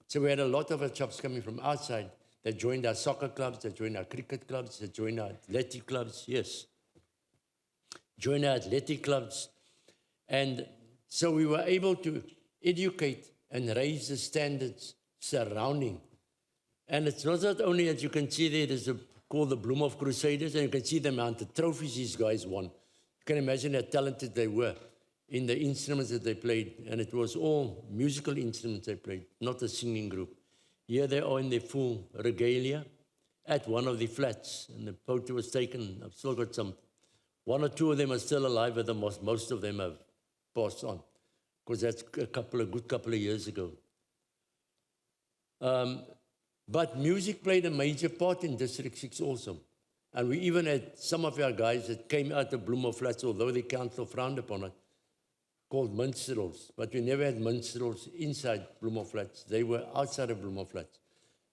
So we had a lot of our chaps coming from outside that joined our soccer clubs, that joined our cricket clubs, that joined our athletic clubs, yes. Joined our athletic clubs. And so we were able to educate and raise the standards surrounding. And it's not only that you can see there's called the Bloemhof Crusaders, and you can see the amount of trophies these guys won. You can imagine how talented they were in the instruments that they played. And it was all musical instruments they played, not a singing group. Here they are in their full regalia at one of the flats. And the photo was taken. I've still got some. 1 or 2 of them are still alive, but most of them have passed on, because that's a good couple of years ago. But music played a major part in District 6 also. And we even had some of our guys that came out of Bloemhof Flats, although the council frowned upon it, called minstrels. But we never had minstrels inside Bloemhof Flats. They were outside of Bloemhof Flats.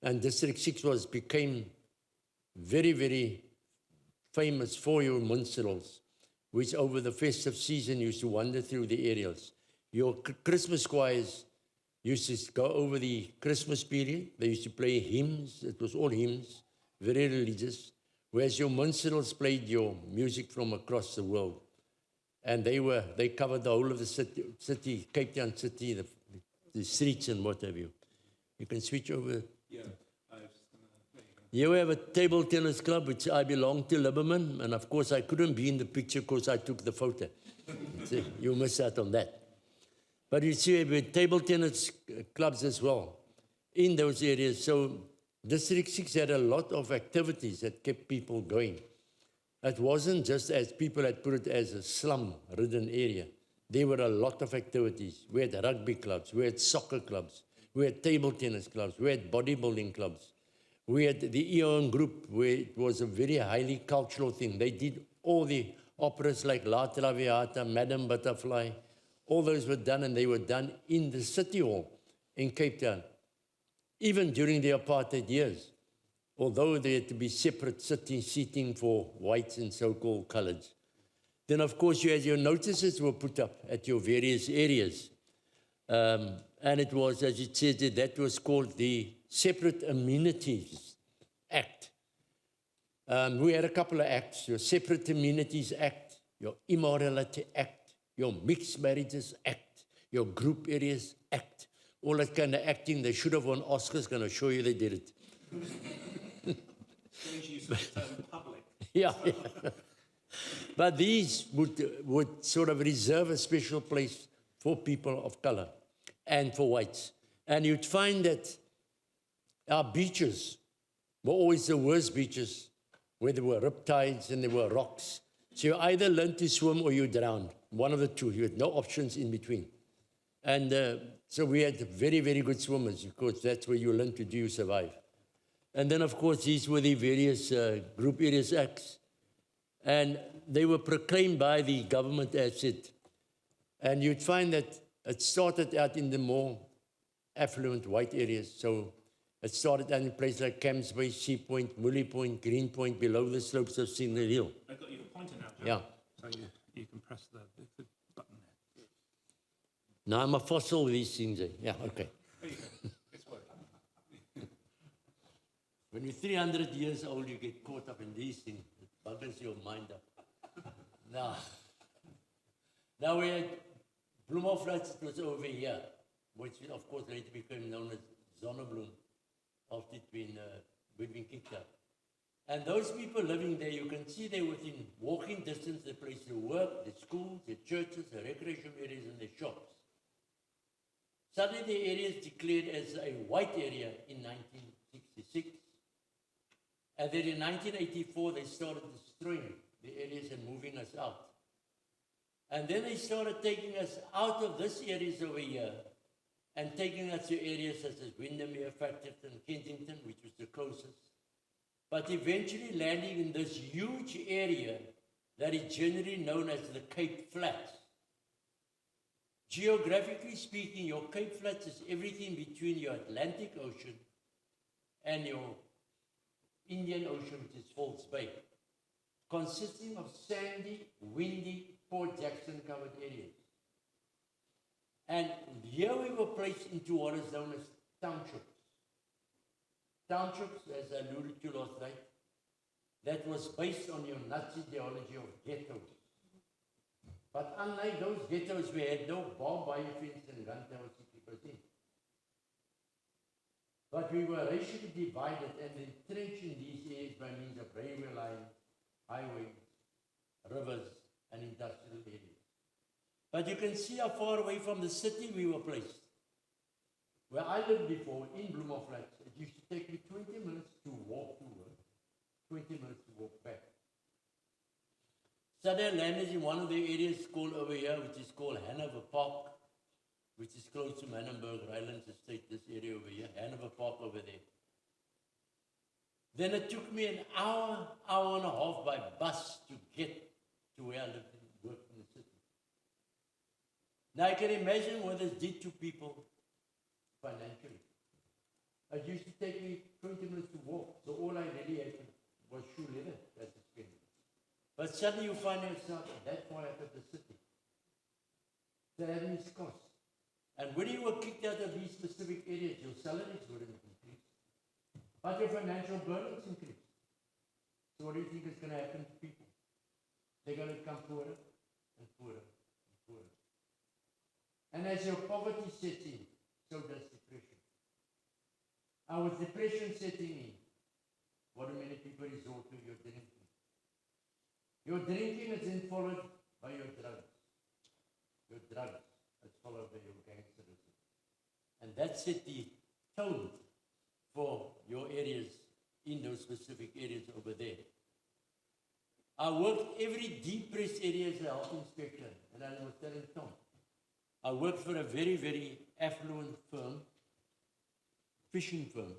And District 6 became very, very famous for your minstrels, which over the festive season used to wander through the areas. Your Christmas choirs used to go over the Christmas period. They used to play hymns. It was all hymns, very religious. Whereas your minstrels played your music from across the world. And they covered the whole of the city, Cape Town city, the streets and what have you. You can switch over. Yeah. Here we have a table tennis club, which I belong to, Liberman. And of course, I couldn't be in the picture because I took the photo. So you miss out on that. But you see, with table tennis clubs as well in those areas. So District 6 had a lot of activities that kept people going. It wasn't just as people had put it as a slum-ridden area. There were a lot of activities. We had rugby clubs, we had soccer clubs, we had table tennis clubs, we had bodybuilding clubs. We had the Eon group, where it was a very highly cultural thing. They did all the operas like La Traviata, Madame Butterfly. All those were done, and they were done in the City Hall in Cape Town. Even during the apartheid years, although there had to be separate seating for whites and so-called coloreds. Then, of course, you had your notices were put up at your various areas. And it was, as it says, that was called the Separate Amenities Act. We had a couple of acts, your Separate Amenities Act, your Immorality Act, your Mixed Marriages Act, your Group Areas Act. All that kind of acting, they should have won Oscars, going to show you they did it. Strange use of the term public. Yeah. But these would sort of reserve a special place for people of color and for whites. And you'd find that our beaches were always the worst beaches, where there were riptides and there were rocks. So you either learned to swim or you drowned. One of the two. You had no options in between. And so we had very, very good swimmers, because that's where you learn to do, you survive. And then, of course, these were the various Group Areas Acts. And they were proclaimed by the government as it. And you'd find that it started out in the more affluent white areas. So it started out in places like Camps Bay, Sea Point, Mully Point, Green Point, below the slopes of Signal Hill. I've got you a pointer now, Joe. Yeah. So you can press the button there. Now I'm a fossil with these things. Yeah, okay. There you go. It's working. When you're 300 years old, you get caught up in these things. It buggers your mind up. Now we had Bloemhofplatz, it was over here, which of course later became known as Zonnebloem, after it we'd been kicked out. And those people living there, you can see they're within walking distance, the place to work, the schools, the churches, the recreation areas, and the shops. Suddenly the area is declared as a white area in 1966. And then in 1984, they started destroying the areas and moving us out. And then they started taking us out of this areas over here and taking us to areas such as Windermere, Factorton, Kensington, which was the closest. But eventually landing in this huge area that is generally known as the Cape Flats. Geographically speaking, your Cape Flats is everything between your Atlantic Ocean and your Indian Ocean, which is False Bay, consisting of sandy, windy, Port Jackson covered areas. And here we were placed into what is known as townships. Townships, as I alluded to last night, that was based on your Nazi ideology of ghettos. But unlike those ghettos, we had no barbed wire fence and gun towers to keep us in. But we were racially divided and entrenched in these areas by means of railway lines, highways, rivers, and industrial areas. But you can see how far away from the city we were placed. Where I lived before, in Bloemhofplatz, it used to take me 20 minutes to walk to work, 20 minutes to walk back. Suddenly I landed in one of the areas called over here, which is called Hanover Park, which is close to Manenberg, Rylands Estate, this area over here, Hanover Park over there. Then it took me an hour, hour and a half by bus to get to where I lived and worked in the city. Now I can imagine what this did to people financially. It used to take me 20 minutes to walk, so all I really had was shoe leather, that's a skin. But suddenly you find yourself that far out of the city. That had its cost. And when you were kicked out of these specific areas, your salaries wouldn't increase, but your financial burdens increased. So what do you think is going to happen to people? They're going to become poorer and poorer and poorer. And as your poverty sets in, so does depression. And with depression setting in, what do many people resort to? Your drinking. Your drinking is then followed by your drugs. Your drugs is followed by your And that set the tone for your areas in those specific areas over there. I worked every depressed area as a health inspector, and I was telling Tom, I worked for a very, very affluent firm, fishing firm,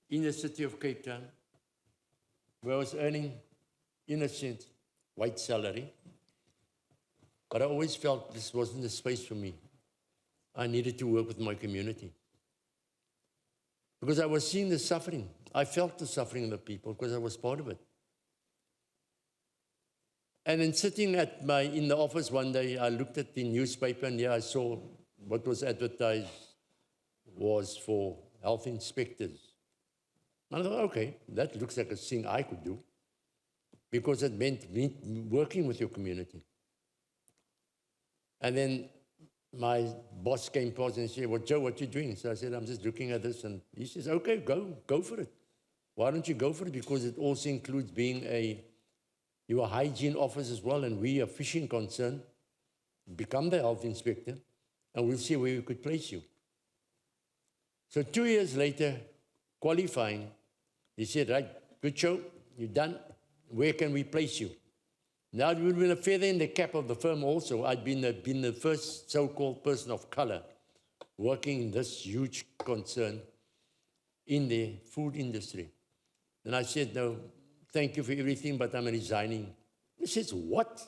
in the city of Cape Town, where I was earning, in a sense, white salary. But I always felt this wasn't the space for me. I needed to work with my community. Because I was seeing the suffering. I felt the suffering of the people because I was part of it. And then sitting in the office one day, I looked at the newspaper and I saw what was advertised was for health inspectors. And I thought, okay, that looks like a thing I could do because it meant working with your community. And then my boss came past and said, well, Joe, what are you doing? So I said, I'm just looking at this. And he says, okay, go for it. Why don't you go for it? Because it also includes being you're a hygiene officer as well, and we are fishing concern. Become the health inspector, and we'll see where we could place you. So 2 years later, qualifying, he said, right, good show, you're done. Where can we place you? Now, it would have been a feather in the cap of the firm also. I'd been the first so-called person of color working in this huge concern in the food industry. And I said, no, thank you for everything, but I'm resigning. He says, what?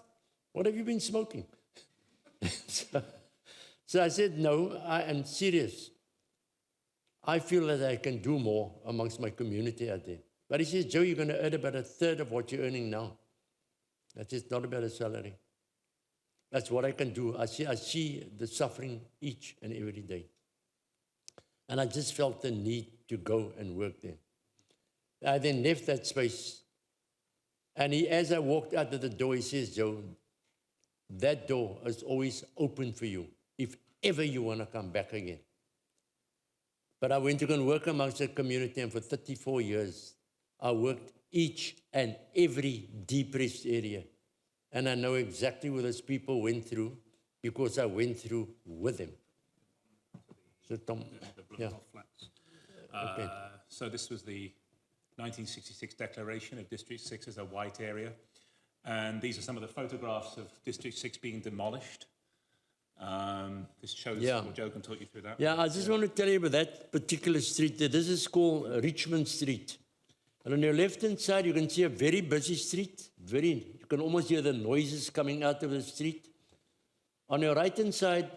What have you been smoking? So I said, no, I am serious. I feel that I can do more amongst my community out there. But he says, Joe, you're going to earn about a third of what you're earning now. That's just not about a salary. That's what I can do. I see the suffering each and every day. And I just felt the need to go and work there. I then left that space. And as I walked out of the door, he says, Joe, that door is always open for you if ever you want to come back again. But I went to go and work amongst the community, and for 34 years, I worked each and every depressed area. And I know exactly what those people went through because I went through with them. So, Tom, yeah. Flats. Okay. So this was the 1966 declaration of District 6 as a white area. And these are some of the photographs of District 6 being demolished. This shows, well, Joe can talk you through that. Yeah, I just want to tell you about that particular street. This is called Richmond Street. And on your left-hand side, you can see a very busy street. You can almost hear the noises coming out of the street. On your right-hand side,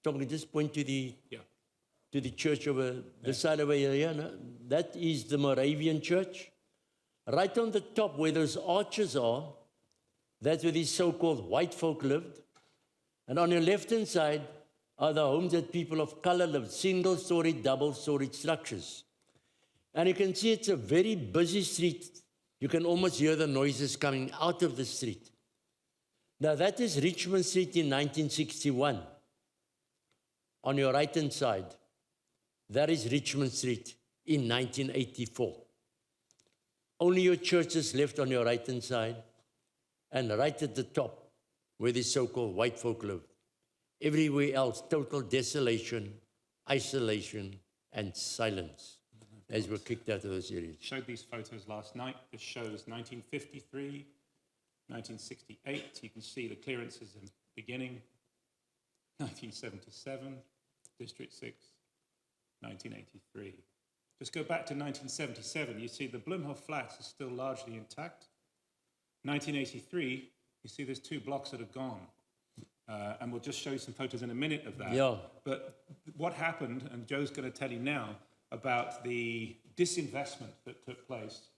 Tom, can just point to the church over this side over here. Yeah, no? That is the Moravian church. Right on the top where those arches are, that's where these so-called white folk lived. And on your left-hand side are the homes that people of color lived, single-story, double-story structures. And you can see it's a very busy street. You can almost hear the noises coming out of the street. Now, that is Richmond Street in 1961. On your right-hand side, that is Richmond Street in 1984. Only your church is left on your right-hand side, and right at the top, where the so-called white folk live. Everywhere else, total desolation, isolation, and silence as we're kicked out of those areas. Showed these photos last night. This shows 1953, 1968. You can see the clearances in the beginning. 1977, District 6, 1983. Just go back to 1977. You see the Blumhof Flats is still largely intact. 1983, you see there's 2 blocks that are gone. And we'll just show you some photos in a minute of that. Yeah. But what happened, and Joe's going to tell you now, about the disinvestment that took place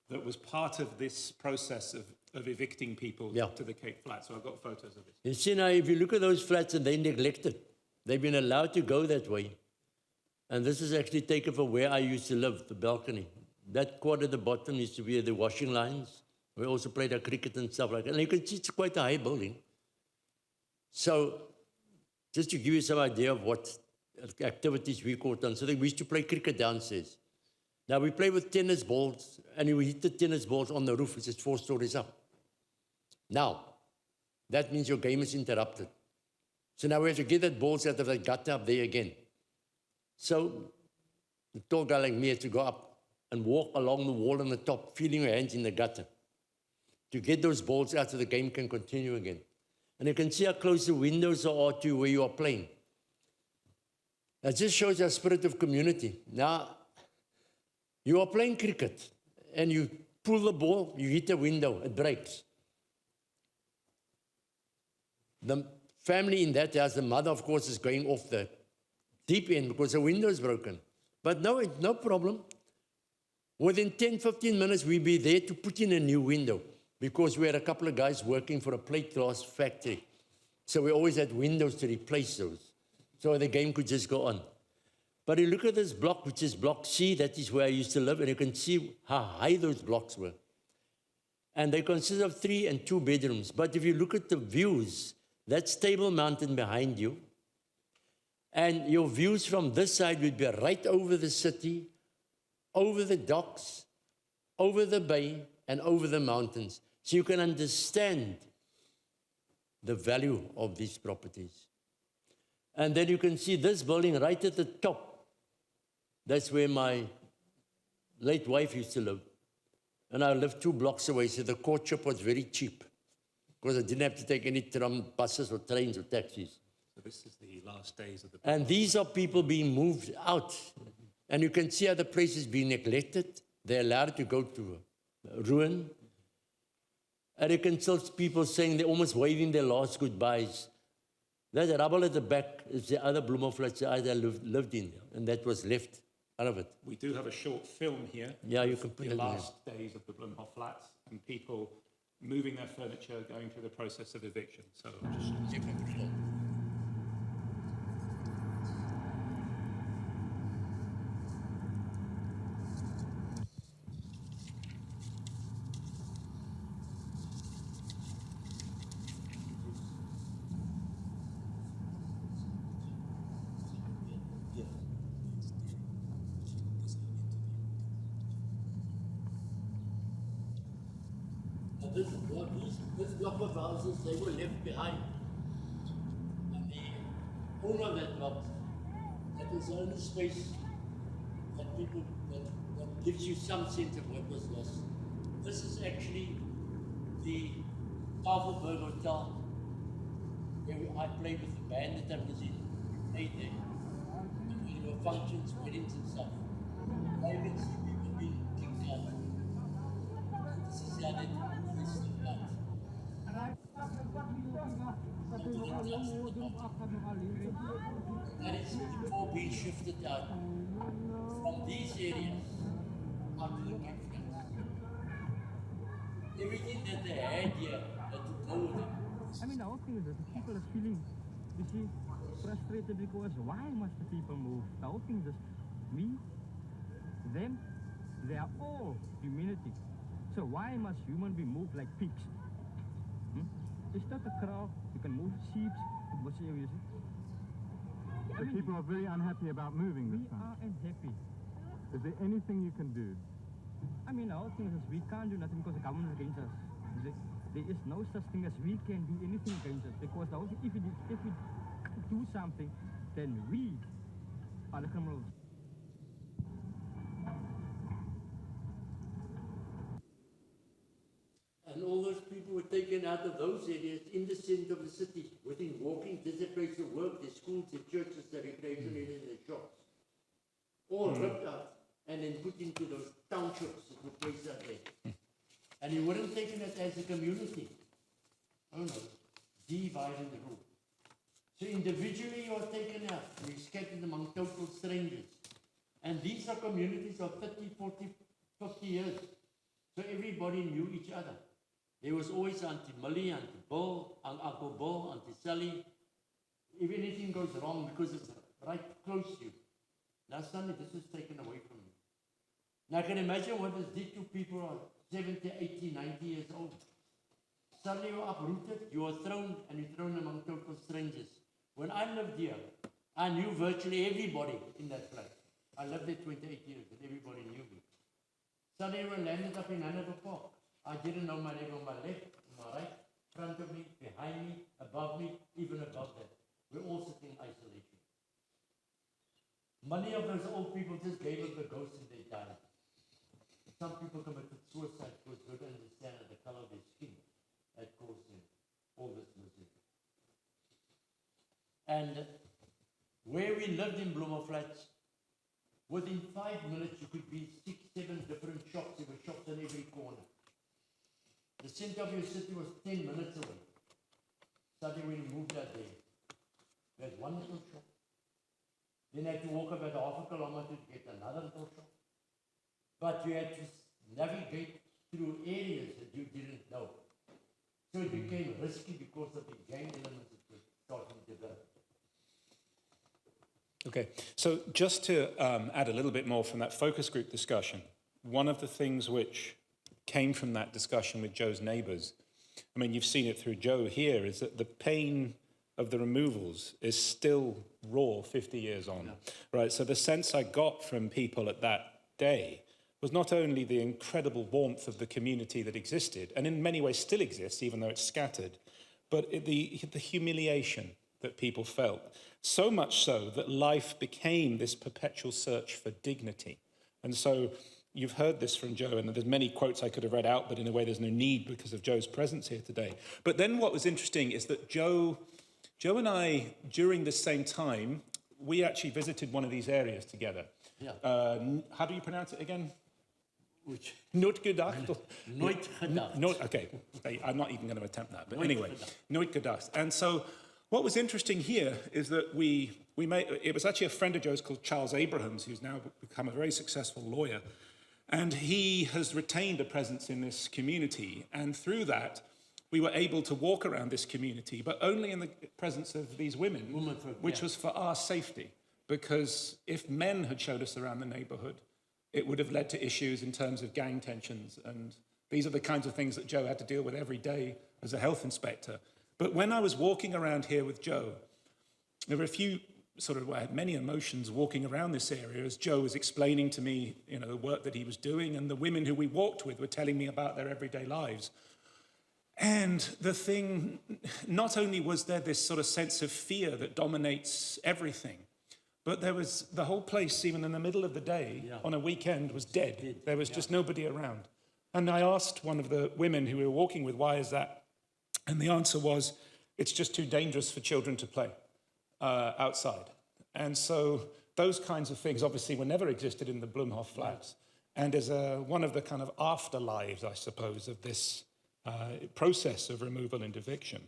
that was part of this process of evicting people to the Cape Flats. So I've got photos of it. You see now, if you look at those flats and they're neglected, they've been allowed to go that way. And this is actually taken from where I used to live, the balcony. That quad at the bottom used to be the washing lines. We also played our cricket and stuff like that. And you can see it's quite a high building. So just to give you some idea of what activities we caught on. So we used to play cricket downstairs. Now we play with tennis balls, and we hit the tennis balls on the roof, which is 4 stories up. Now, that means your game is interrupted. So now we have to get that balls out of that gutter up there again. So the tall guy like me has to go up and walk along the wall on the top, feeling your hands in the gutter to get those balls out so the game can continue again. And you can see how close the windows are to where you are playing. That just shows our spirit of community. Now, you are playing cricket and you pull the ball, you hit a window, it breaks. The family in that house, the mother, of course, is going off the deep end because the window is broken. But no, no problem. Within 10, 15 minutes, we'll be there to put in a new window because we had a couple of guys working for a plate glass factory. So we always had windows to replace those. So the game could just go on. But you look at this block, which is block C, that is where I used to live, and you can see how high those blocks were. And they consist of 3 and 2 bedrooms. But if you look at the views, that's Table Mountain behind you. And your views from this side would be right over the city, over the docks, over the bay, and over the mountains. So you can understand the value of these properties. And then you can see this building right at the top. That's where my late wife used to live. And I lived 2 blocks away, so the courtship was very cheap because I didn't have to take any tram, buses or trains or taxis. So this is the last days of the... And these are people being moved out. And you can see how the place is being neglected. They're allowed to go to ruin. And you can still see people saying they're almost waving their last goodbyes. That rubble at the back is the other Bloemhoflats I lived in, and that was left out of it. We do have a short film here. Yeah, you can put the it last days of the Bloemhof flats and people moving their furniture, going through the process of eviction. So I'll just... You can put it on. This block of houses, they were left behind. And the owner of that block, that was the only space that people, that gives you some sense of what was lost. This is actually the Tafelberg Hotel, where I played with the band that I was in. We played there. And there were functions, weddings and stuff. I can see people being kicked out. This is how they face the life. That is before being shifted out from these areas onto the campgrounds. Everything that they had here had to go with them. I mean, the whole thing is that the people are feeling, you see, frustrated because why must the people move? The whole thing is me, them, they are all humanity. So why must human be moved like pigs? It's not a crowd. You can move sheep, whatever you see. So people are very unhappy about moving this We time. are unhappy. Is there anything you can do? I mean, the whole thing is we can't do nothing because the government is against us. There is no such thing as we can do anything against us because the whole thing, if we do something, then we are the criminals. And all those people were taken out of those areas in the center of the city, within walking, there's a place to work, there's schools, there's churches, there's recreation areas, there's shops. All ripped out and then put into those townships that were placed out there. And you weren't taking it as a community. Oh no, divided the rule. So individually you are taken out and you're scattered among total strangers. And these are communities of 30, 40, 50 years. So everybody knew each other. There was always Auntie Millie, Auntie Bill, Uncle Bill, Auntie Sally. If anything goes wrong, because it's right close to you. Now suddenly this is taken away from you. Now I can imagine what this did to people who are 70, 80, 90 years old. Suddenly you're uprooted, you are thrown, and you're thrown among total strangers. When I lived here, I knew virtually everybody in that place. I lived there 28 years, and everybody knew me. Suddenly we landed up in Hanover Park. I didn't know my neighbor on my left, on my right, front of me, behind me, above me, even above that. We're all sitting in isolation. Many of those old people just gave up the ghost and they died. Some people committed suicide because they don't understand that the color of their skin had caused them all this misery. And where we lived in Bloemfontein, within 5 minutes you could be 6, 7 different shops. There were shops on every corner. The center of your city was 10 minutes away. Suddenly when we moved out there, we had one little shop. Then I had to walk about half a kilometer to get another little shop. But you had to navigate through areas that you didn't know. So it became risky because of the gang elements that were starting to develop. Okay, so just to add a little bit more from that focus group discussion, one of the things which came from that discussion with Joe's neighbours, I mean, you've seen it through Joe here, is that the pain of the removals is still raw 50 years on, right? So the sense I got from people at that day was not only the incredible warmth of the community that existed, and in many ways still exists, even though it's scattered, but the humiliation that people felt. So much so that life became this perpetual search for dignity. And so you've heard this from Joe, and there's many quotes I could have read out, but in a way there's no need because of Joe's presence here today. But then what was interesting is that Joe and I, during the same time, we actually visited one of these areas together. Yeah. How do you pronounce it again? Nooit gedacht? Nooit gedacht. Okay, I'm not even going to attempt that. But anyway, nooit gedacht. And so what was interesting here is that we made, it was actually a friend of Joe's called Charles Abrahams, who's now become a very successful lawyer. And he has retained a presence in this community. And through that, we were able to walk around this community, but only in the presence of these women, which was for our safety. Because if men had showed us around the neighborhood, it would have led to issues in terms of gang tensions. And these are the kinds of things that Joe had to deal with every day as a health inspector. But when I was walking around here with Joe, there were a few I had many emotions walking around this area as Joe was explaining to me, the work that he was doing, and the women who we walked with were telling me about their everyday lives. And the thing, not only was there this sort of sense of fear that dominates everything, but there was the whole place, even in the middle of the day, on a weekend, was dead. There was just nobody around. And I asked one of the women who we were walking with, why is that? And the answer was, it's just too dangerous for children to play outside. And so those kinds of things obviously were never existed in the Bloemhof flats. And as one of the kind of afterlives, I suppose, of this process of removal and eviction.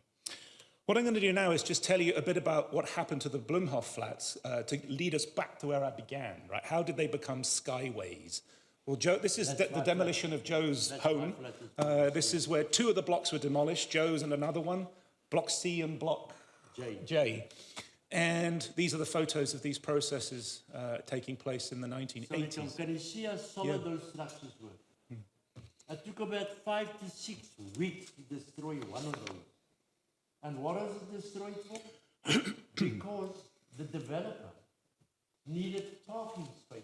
What I'm going to do now is just tell you a bit about what happened to the Bloemhof flats to lead us back to where I began, right? How did they become skyways? Well, Joe, this is the demolition of Joe's home. This is where 2 of the blocks were demolished, Joe's and another one, Block C and Block J. And these are the photos of these processes taking place in the 1980s. So can you see how solid those structures were? It took about 5 to 6 weeks to destroy one of those. And what was it destroyed for? Because the developer needed parking space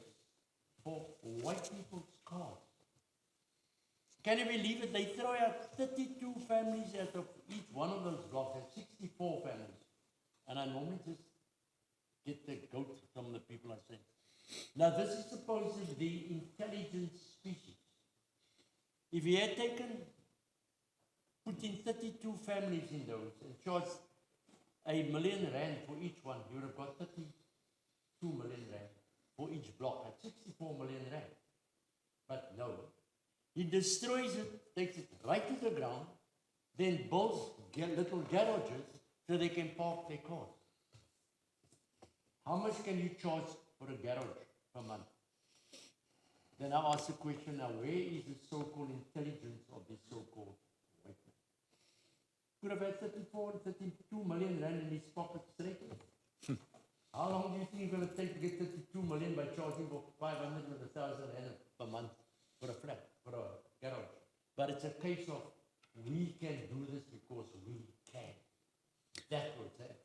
for white people's cars. Can you believe it? They throw out 32 families out of each one of those blocks, and 64 families. And I normally just get the goat from the people I sent. Now this is supposedly the intelligent species. If he had put in 32 families in those and charged R1 million for each one, you would have got 32 million rand for each block at 64 million rand. But no, he destroys it, takes it right to the ground, then builds little garages so they can park their cars. How much can you charge for a garage per month? Then I ask the question now, where is the so-called intelligence of this so-called white man? Could have had 34 and 32 million rand in his pocket straight away. How long do you think it's going to take to get 32 million by charging for 500 or 1,000 rand per month for a flat, for a garage? But it's a case of we can do this because we can. That's what it's happening.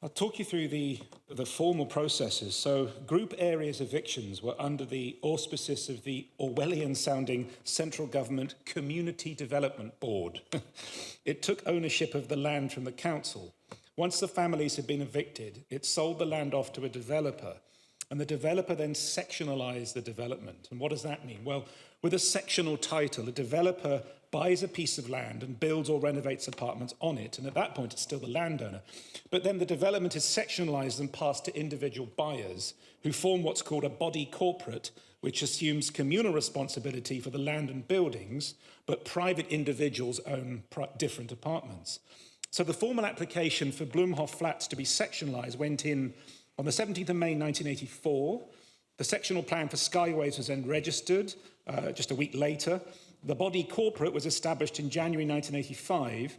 I'll talk you through the formal processes. So group areas evictions were under the auspices of the Orwellian-sounding Central Government Community Development Board. It took ownership of the land from the council, Once the families had been evicted, it sold the land off to a developer, and the developer then sectionalized the development. And what does that mean? Well, with a sectional title, the developer buys a piece of land and builds or renovates apartments on it, and at that point it's still the landowner. But then the development is sectionalized and passed to individual buyers who form what's called a body corporate, which assumes communal responsibility for the land and buildings, but private individuals own different apartments. So the formal application for Bloemhof Flats to be sectionalized went in on the 17th of May 1984. The sectional plan for Skyways was then registered just a week later. The body corporate was established in January 1985.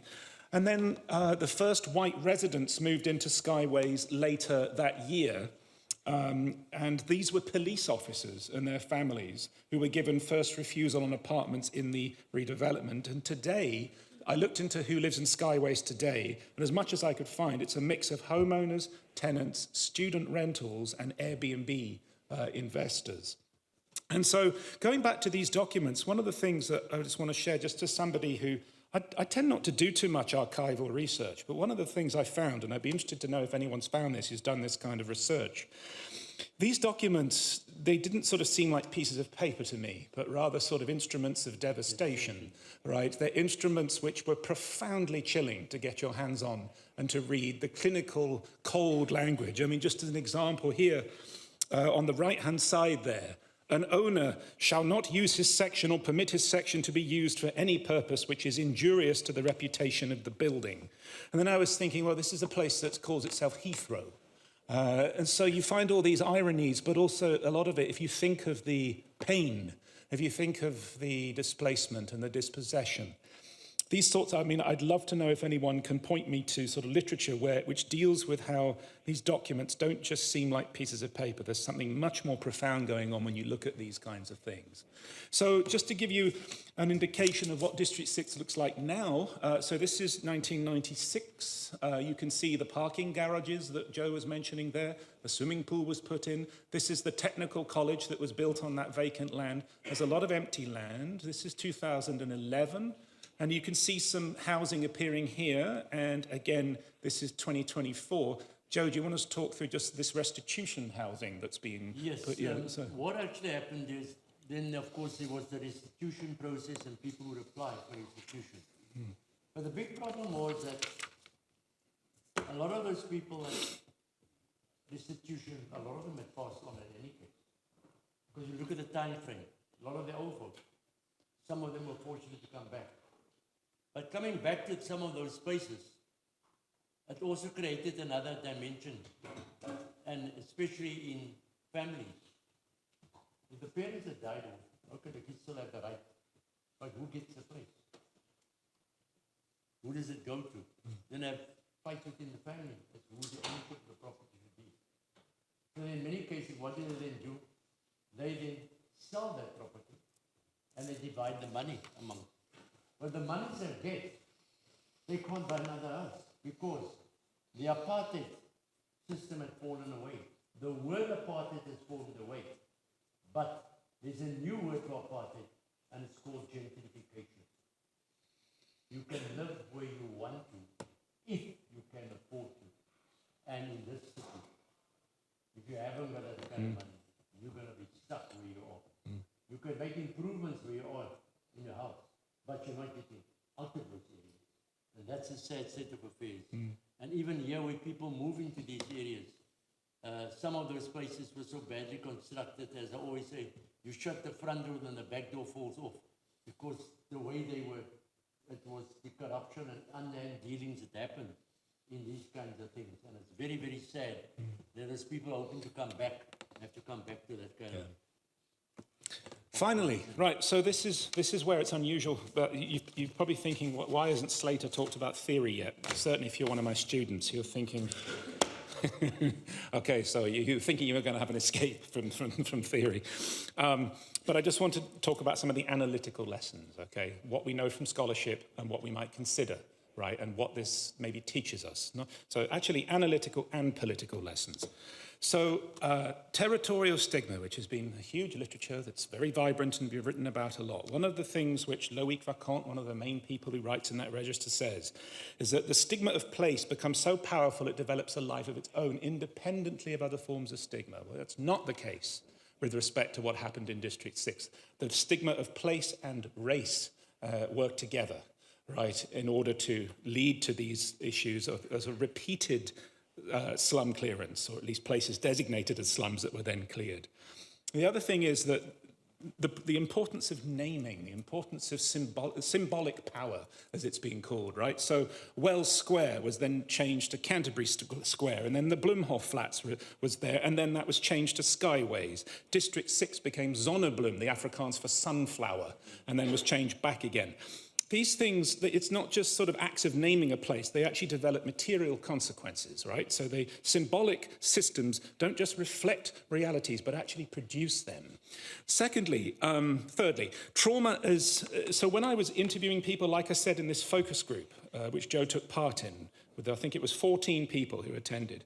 And then the first white residents moved into Skyways later that year. And these were police officers and their families who were given first refusal on apartments in the redevelopment. And today, I looked into who lives in Skyways today, and as much as I could find, it's a mix of homeowners, tenants, student rentals, and Airbnb investors. And so going back to these documents, one of the things that I just want to share just to somebody who, I tend not to do too much archival research, but one of the things I found, and I'd be interested to know if anyone's found this, who's done this kind of research, these documents, they didn't sort of seem like pieces of paper to me, but rather sort of instruments of devastation, right? They're instruments which were profoundly chilling to get your hands on and to read, the clinical, cold language. I mean, just as an example here, on the right-hand side there, an owner shall not use his section or permit his section to be used for any purpose which is injurious to the reputation of the building. And then I was thinking, well, this is a place that calls itself Heathrow. And so you find all these ironies, but also a lot of it, if you think of the pain, if you think of the displacement and the dispossession, these sorts, I mean, I'd love to know if anyone can point me to sort of literature which deals with how these documents don't just seem like pieces of paper. There's something much more profound going on when you look at these kinds of things. So just to give you an indication of what District 6 looks like now, so this is 1996. You can see the parking garages that Joe was mentioning there. The swimming pool was put in. This is the technical college that was built on that vacant land. There's a lot of empty land. This is 2011. And you can see some housing appearing here. And again, this is 2024. Joe, do you want us to talk through just this restitution housing that's been put in? Yes. What actually happened is, then of course there was the restitution process and people would apply for restitution. But the big problem was that a lot of those people that restitution, a lot of them had passed on in any case. Because you look at the time frame, a lot of the old folks, some of them were fortunate to come back. But coming back to some of those spaces, it also created another dimension, and especially in families. If the parents have died off, okay, the kids still have the right, but who gets the place? Who does it go to? Then have fights within the family as to who the ownership of the property should be. So in many cases, what do they then do? They then sell that property, and they divide the money among. But the monies they get, they can't buy another house because the apartheid system had fallen away. The word apartheid has fallen away. But there's a new word for apartheid, and it's called gentrification. You can live where you want to, if you can afford to. And in this city, if you haven't got that kind of money, you're going to be stuck where you are. You can make improvements where you are in your house, but you're not getting out of those areas. And that's a sad state of affairs. And even here where people move into these areas, some of those places were so badly constructed, as I always say, you shut the front door and the back door falls off. Because the way they were, it was the corruption and underhand dealings that happened in these kinds of things. And it's very, very sad that those people hoping to come back have to come back to that kind of. Finally, right, so this is where it's unusual, but you're probably thinking, why hasn't Slater talked about theory yet? Certainly if you're one of my students, you're thinking, okay, so you're thinking you were going to have an escape from theory. But I just want to talk about some of the analytical lessons, okay? What we know from scholarship and what we might consider right, and what this maybe teaches us. So actually analytical and political lessons. So territorial stigma, which has been a huge literature that's very vibrant and we've written about a lot. One of the things which Loïc Vacantes, one of the main people who writes in that register, says is that the stigma of place becomes so powerful it develops a life of its own independently of other forms of stigma. Well, that's not the case with respect to what happened in District 6. The stigma of place and race work together, right, in order to lead to these issues of as a repeated slum clearance, or at least places designated as slums that were then cleared. The other thing is that the importance of naming, the importance of symbolic power, as it's being called, right? So Wells Square was then changed to Canterbury Square, and then the Bloemhof Flats was there, and then that was changed to Skyways. District 6 became Zonneblum, the Afrikaans for sunflower, and then was changed back again. These things, it's not just sort of acts of naming a place, they actually develop material consequences, right? So the symbolic systems don't just reflect realities, but actually produce them. Thirdly, trauma is, so when I was interviewing people, like I said, in this focus group, which Joe took part in, with I think it was 14 people who attended,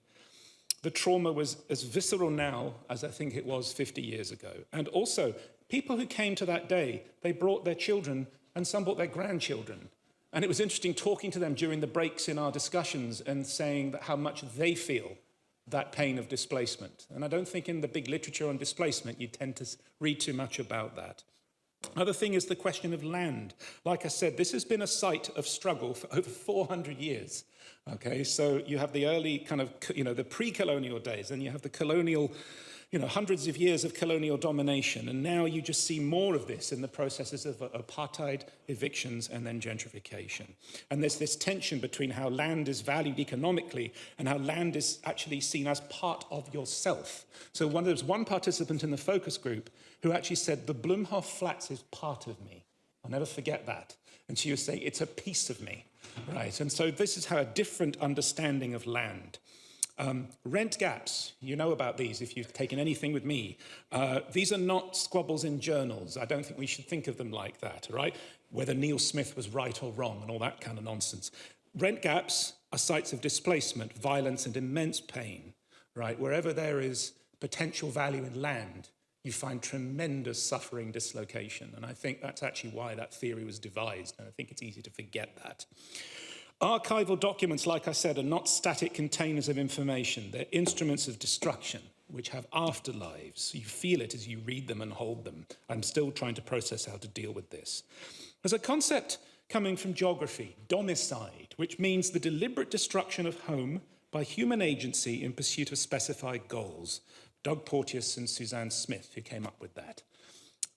the trauma was as visceral now as I think it was 50 years ago. And also, people who came to that day, they brought their children and some brought their grandchildren. And it was interesting talking to them during the breaks in our discussions and saying that how much they feel that pain of displacement. And I don't think in the big literature on displacement you tend to read too much about that. Another thing is the question of land. Like I said, this has been a site of struggle for over 400 years. Okay, so you have the early kind of, the pre-colonial days, and you have the colonial, hundreds of years of colonial domination, and now you just see more of this in the processes of apartheid, evictions, and then gentrification. And there's this tension between how land is valued economically and how land is actually seen as part of yourself. So there was one participant in the focus group who actually said, the Bloemhof Flats is part of me. I'll never forget that. And she was saying, it's a piece of me, right? And so this is how a different understanding of land. Rent gaps, you know about these if you've taken anything with me. These are not squabbles in journals. I don't think we should think of them like that, right? Whether Neil Smith was right or wrong and all that kind of nonsense. Rent gaps are sites of displacement, violence, and immense pain, right? Wherever there is potential value in land, you find tremendous suffering, dislocation. And I think that's actually why that theory was devised. And I think it's easy to forget that. Archival documents, like I said, are not static containers of information. They're instruments of destruction, which have afterlives. You feel it as you read them and hold them. I'm still trying to process how to deal with this. There's a concept coming from geography, domicide, which means the deliberate destruction of home by human agency in pursuit of specified goals. Doug Porteous and Suzanne Smith, who came up with that.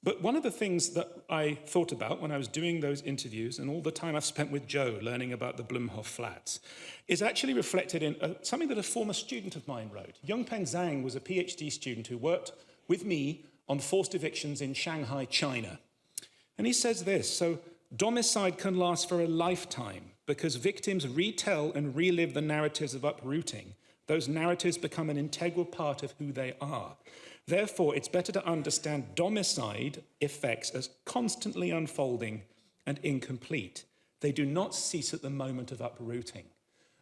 But one of the things that I thought about when I was doing those interviews and all the time I've spent with Joe learning about the Bloemhof Flats is actually reflected in something that a former student of mine wrote. Yongpeng Zhang was a PhD student who worked with me on forced evictions in Shanghai, China. And he says this, so domicide can last for a lifetime because victims retell and relive the narratives of uprooting. Those narratives become an integral part of who they are. Therefore, it's better to understand domicide effects as constantly unfolding and incomplete. They do not cease at the moment of uprooting.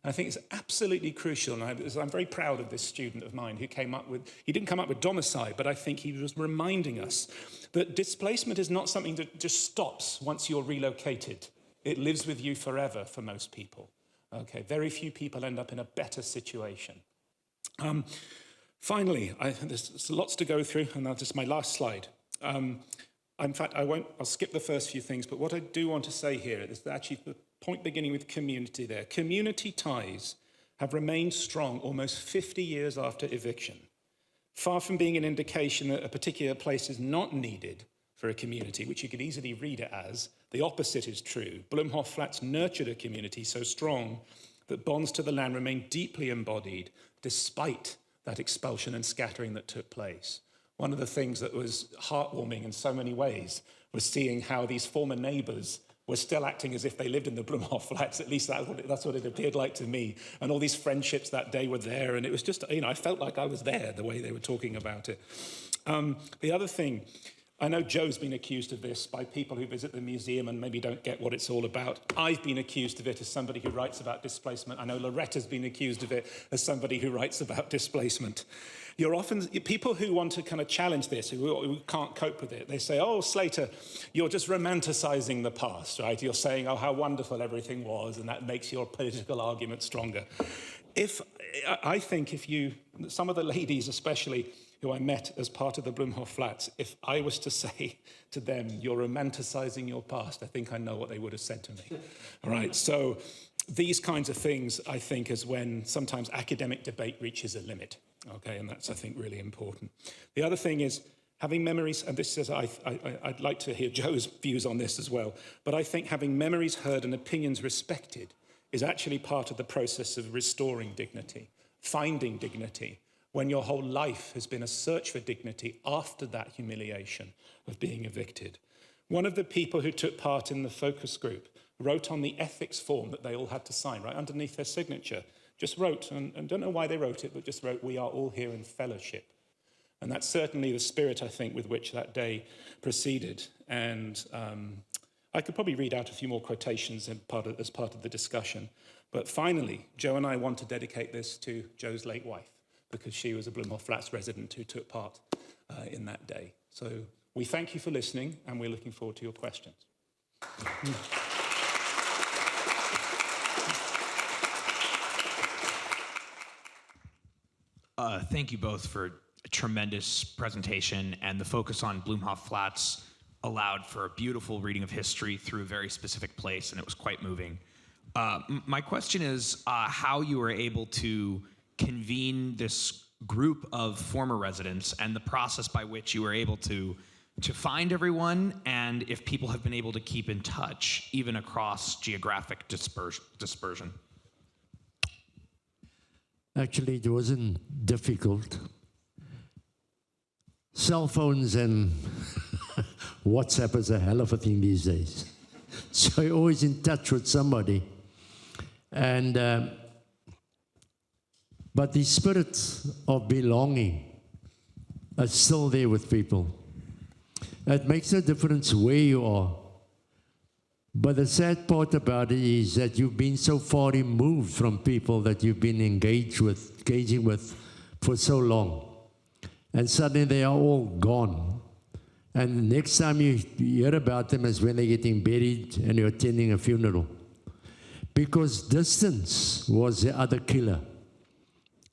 And I think it's absolutely crucial, and I'm very proud of this student of mine who came up with, he didn't come up with domicide, but I think he was reminding us that displacement is not something that just stops once you're relocated. It lives with you forever for most people. Okay, very few people end up in a better situation. Finally, there's lots to go through, and that's just my last slide. In fact, I'll skip the first few things, but what I do want to say here is that actually the point beginning with community there. Community ties have remained strong almost 50 years after eviction. Far from being an indication that a particular place is not needed for a community, which you could easily read it as, the opposite is true. Bloemhof Flats nurtured a community so strong that bonds to the land remain deeply embodied despite that expulsion and scattering that took place. One of the things that was heartwarming in so many ways was seeing how these former neighbours were still acting as if they lived in the Bloemhof Flats. At least that's what it appeared like to me. And all these friendships that day were there. And it was just, I felt like I was there, the way they were talking about it. The other thing, I know Joe's been accused of this by people who visit the museum and maybe don't get what it's all about. I've been accused of it as somebody who writes about displacement. I know Loretta's been accused of it as somebody who writes about displacement. You're often, people who want to kind of challenge this, who can't cope with it, they say, oh, Slater, you're just romanticizing the past, right? You're saying, oh, how wonderful everything was, and that makes your political argument stronger. I think some of the ladies especially, who I met as part of the Blumhof Flats, if I was to say to them, you're romanticizing your past, I think I know what they would have said to me. All right, so these kinds of things, I think, is when sometimes academic debate reaches a limit, okay, and that's, I think, really important. The other thing is having memories, and this is, I'd like to hear Joe's views on this as well, but I think having memories heard and opinions respected is actually part of the process of restoring dignity, finding dignity, when your whole life has been a search for dignity after that humiliation of being evicted. One of the people who took part in the focus group wrote on the ethics form that they all had to sign, right underneath their signature, just wrote, and don't know why they wrote it, but just wrote, we are all here in fellowship. And that's certainly the spirit, I think, with which that day proceeded. And I could probably read out a few more quotations as part of the discussion. But finally, Joe and I want to dedicate this to Joe's late wife, because she was a Blumhof Flats resident who took part in that day. So we thank you for listening, and we're looking forward to your questions. Thank you both for a tremendous presentation, and the focus on Blumhof Flats allowed for a beautiful reading of history through a very specific place, and it was quite moving. My question is how you were able to convene this group of former residents and the process by which you were able to find everyone, and if people have been able to keep in touch even across geographic dispersion. Actually, it wasn't difficult. Cell phones and WhatsApp is a hell of a thing these days. So you're always in touch with somebody. And but the spirit of belonging is still there with people. It makes no difference where you are. But the sad part about it is that you've been so far removed from people that you've been engaging with for so long. And suddenly they are all gone. And the next time you hear about them is when they're getting buried and you're attending a funeral. Because distance was the other killer.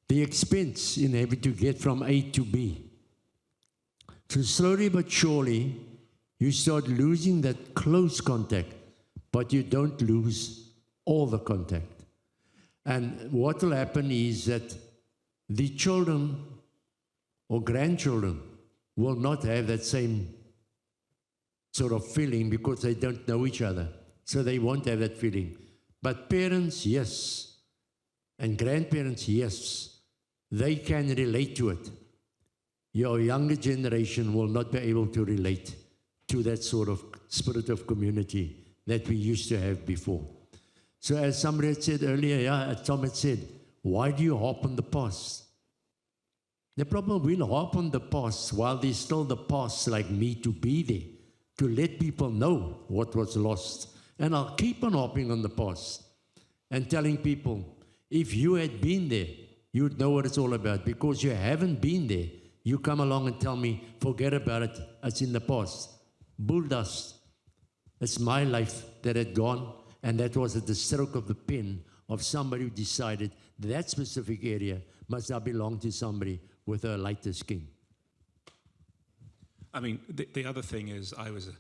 The expense in having to get from A to B. So slowly but surely, you start losing that close contact, but you don't lose all the contact. And what will happen is that the children or grandchildren will not have that same sort of feeling because they don't know each other. So they won't have that feeling. But parents, yes. And grandparents, yes. They can relate to it. Your younger generation will not be able to relate to that sort of spirit of community that we used to have before. So as somebody had said earlier, Tom had said, why do you harp on the past? The problem, we'll harp on the past while there's still the past like me to be there, to let people know what was lost. And I'll keep on harping on the past and telling people, if you had been there, you'd know what it's all about. Because you haven't been there, you come along and tell me, forget about it, it's in the past. Bull dust. It's my life that had gone, and that was at the stroke of the pen of somebody who decided that specific area must now belong to somebody with a lighter skin. I mean, the other thing is I was,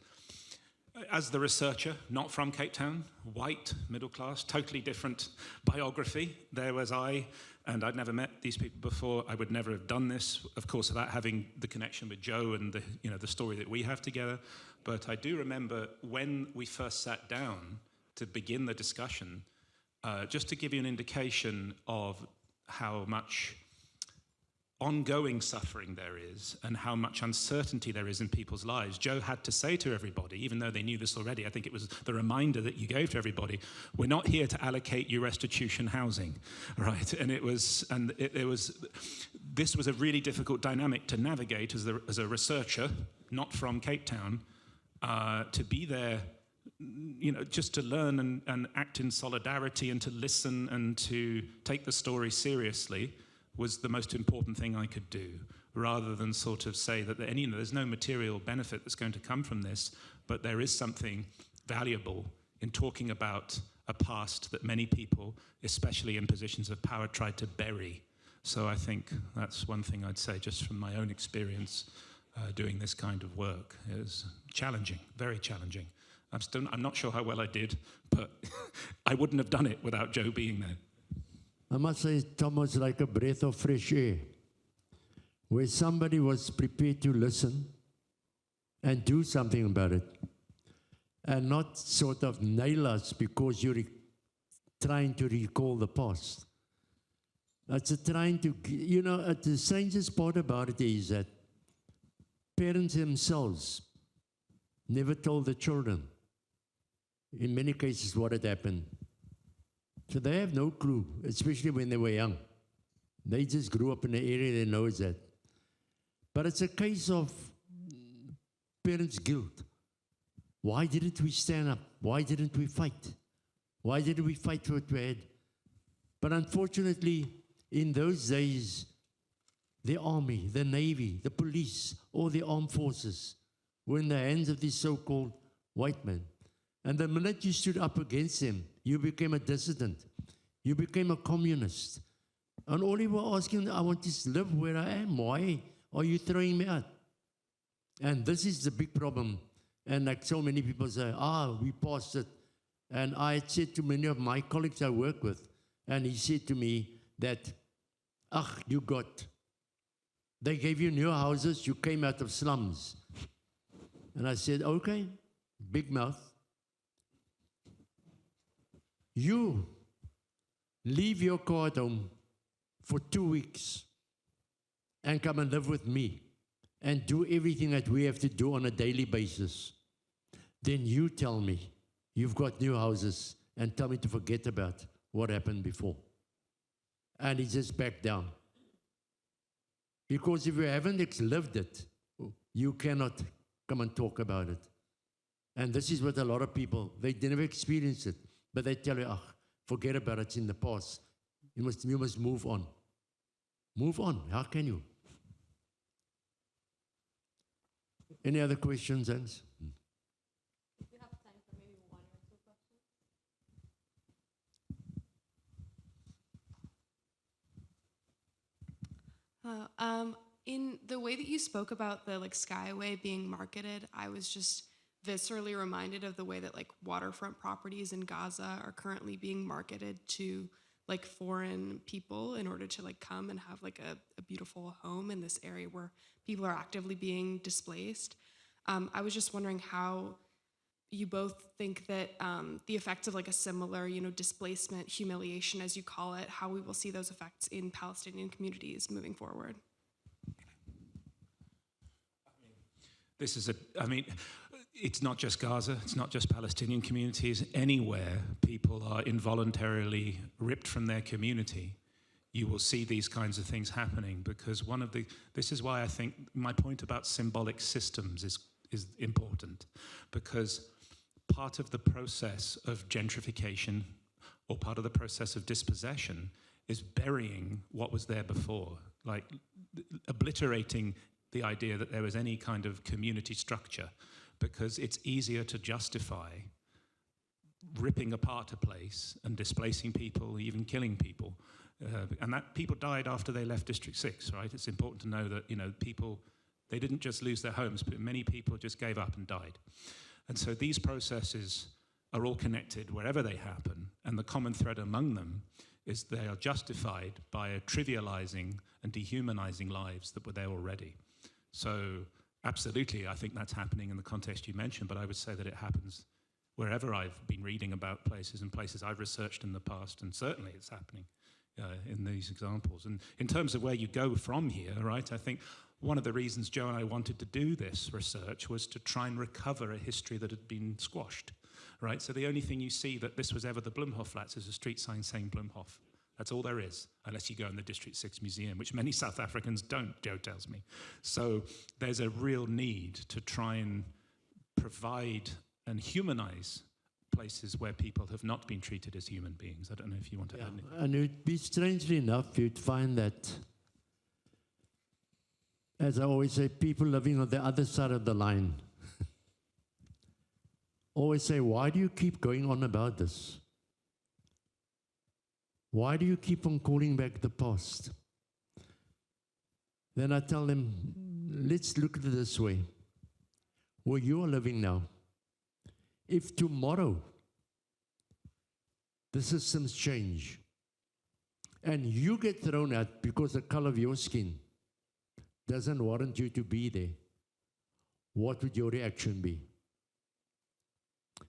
as the researcher, not from Cape Town, white, middle class, totally different biography. There was I, and I'd never met these people before. I would never have done this, of course, without having the connection with Joe and the story that we have together. But I do remember when we first sat down to begin the discussion, just to give you an indication of how much ongoing suffering there is and how much uncertainty there is in people's lives. Joe had to say to everybody, even though they knew this already, I think it was the reminder that you gave to everybody, we're not here to allocate you restitution housing, right? And it was this was a really difficult dynamic to navigate as a researcher, not from Cape Town, to be there, just to learn and act in solidarity and to listen and to take the story seriously was the most important thing I could do, rather than sort of say that there's no material benefit that's going to come from this, but there is something valuable in talking about a past that many people, especially in positions of power, tried to bury. So I think that's one thing I'd say just from my own experience doing this kind of work. It was challenging, very challenging. I'm not sure how well I did, but I wouldn't have done it without Joe being there. I must say, Tom was like a breath of fresh air, where somebody was prepared to listen and do something about it, and not sort of nail us because you're trying to recall the past. It's trying to, the strangest part about it is that parents themselves never told the children, in many cases, what had happened. So they have no clue, especially when they were young. They just grew up in the area, they know that. But it's a case of parents' guilt. Why didn't we stand up? Why didn't we fight? Why didn't we fight for what we had? But unfortunately, in those days, the army, the navy, the police, all the armed forces were in the hands of these so-called white men. And the minute you stood up against them, you became a dissident. You became a communist. And all you were asking, I want to live where I am. Why are you throwing me out? And this is the big problem. And like so many people say, we passed it. And I had said to many of my colleagues I work with, and he said to me that, they gave you new houses, you came out of slums. And I said, okay, big mouth. You leave your car at home for 2 weeks and come and live with me and do everything that we have to do on a daily basis. Then you tell me you've got new houses and tell me to forget about what happened before. And he just backed down. Because if you haven't lived it, you cannot come and talk about it. And this is what a lot of people, they never experience it, but they tell you, forget about it, it's in the past. You must move on. Move on, how can you? Any other questions, Hans? We have time for maybe 1 or 2 questions. In the way that you spoke about the Skyway being marketed, I was just viscerally reminded of the way that waterfront properties in Gaza are currently being marketed to foreign people in order to come and have a beautiful home in this area where people are actively being displaced. I was just wondering how you both think that the effects of a similar, displacement, humiliation, as you call it, how we will see those effects in Palestinian communities moving forward. It's not just Gaza, it's not just Palestinian communities. Anywhere people are involuntarily ripped from their community, you will see these kinds of things happening, because this is why I think my point about symbolic systems is important, because part of the process of gentrification or part of the process of dispossession is burying what was there before, obliterating the idea that there was any kind of community structure, because it's easier to justify ripping apart a place and displacing people, even killing people. And that people died after they left District 6, right? It's important to know that, people, they didn't just lose their homes, but many people just gave up and died. And so these processes are all connected wherever they happen, and the common thread among them is they are justified by a trivializing and dehumanizing lives that were there already. So absolutely, I think that's happening in the context you mentioned, but I would say that it happens wherever I've been reading about places and places I've researched in the past, and certainly it's happening in these examples. And in terms of where you go from here, right, I think one of the reasons Joe and I wanted to do this research was to try and recover a history that had been squashed, right? So the only thing you see that this was ever the Blumhof flats is a street sign saying Blumhof. That's all there is, unless you go in the District 6 Museum, which many South Africans don't, Joe tells me. So there's a real need to try and provide and humanize places where people have not been treated as human beings. I don't know if you want to add anything. And it would be, strangely enough, you'd find that, as I always say, people living on the other side of the line always say, why do you keep going on about this? Why do you keep on calling back the past? Then I tell them, let's look at it this way. Where you are living now, if tomorrow the systems change and you get thrown out because the color of your skin doesn't warrant you to be there, what would your reaction be?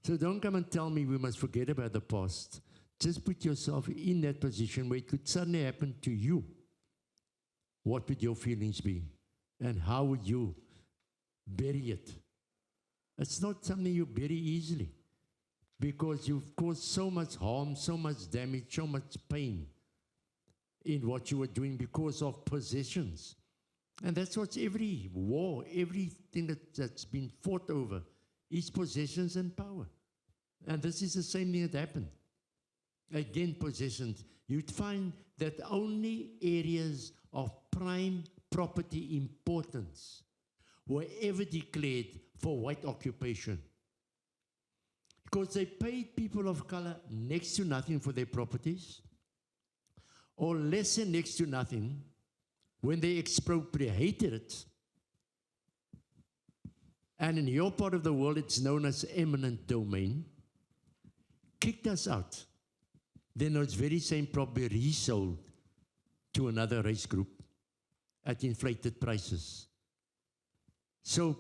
So don't come and tell me we must forget about the past. Just put yourself in that position where it could suddenly happen to you. What would your feelings be? And how would you bury it? It's not something you bury easily, because you've caused so much harm, so much damage, so much pain in what you were doing because of possessions. And that's what's every war, everything that's been fought over is possessions and power. And this is the same thing that happened. Again, possessions. You'd find that only areas of prime property importance were ever declared for white occupation, because they paid people of color next to nothing for their properties, or less than next to nothing when they expropriated it. And in your part of the world, it's known as eminent domain, kicked us out. Then those very same property resold to another race group at inflated prices. So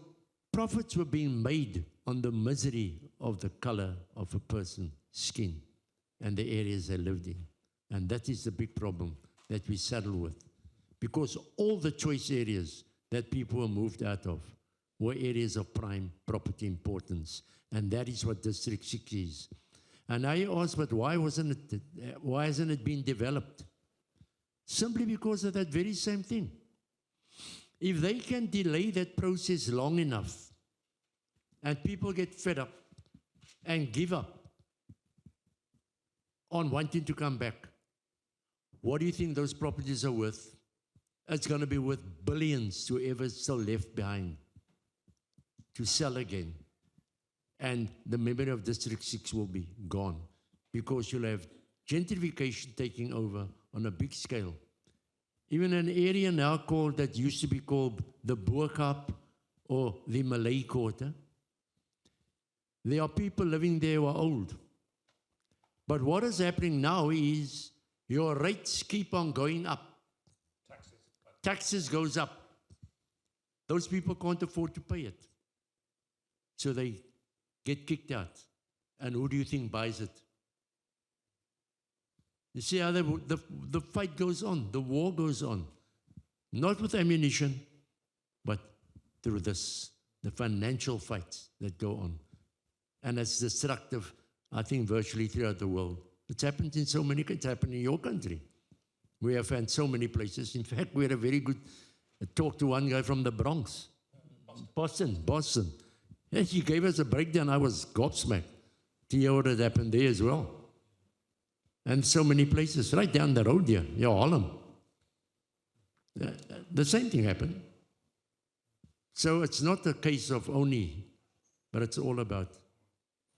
profits were being made on the misery of the color of a person's skin and the areas they lived in. And that is the big problem that we saddle with. Because all the choice areas that people were moved out of were areas of prime property importance. And that is what District 6 is. And I asked, but why hasn't it been developed? Simply because of that very same thing. If they can delay that process long enough, and people get fed up and give up on wanting to come back, what do you think those properties are worth? It's going to be worth billions to whoever's still left behind to sell again. And the memory of District 6 will be gone, because you'll have gentrification taking over on a big scale. Even an area now called, that used to be called the Boerkaap or the Malay Quarter, there are people living there who are old. But what is happening now is your rates keep on going up. Taxes goes up. Those people can't afford to pay it. So they get kicked out. And who do you think buys it? You see how the fight goes on, the war goes on. Not with ammunition, but through this, the financial fights that go on. And it's destructive, I think, virtually throughout the world. It's happened in so many, it's happened in your country. We have found so many places. In fact, we had a very good talk to one guy from the Bronx. Boston. Yeah, he gave us a breakdown. I was gobsmacked to hear what had happened there as well. And so many places, right down the road here, Harlem. The same thing happened. So it's not a case of only, but it's all about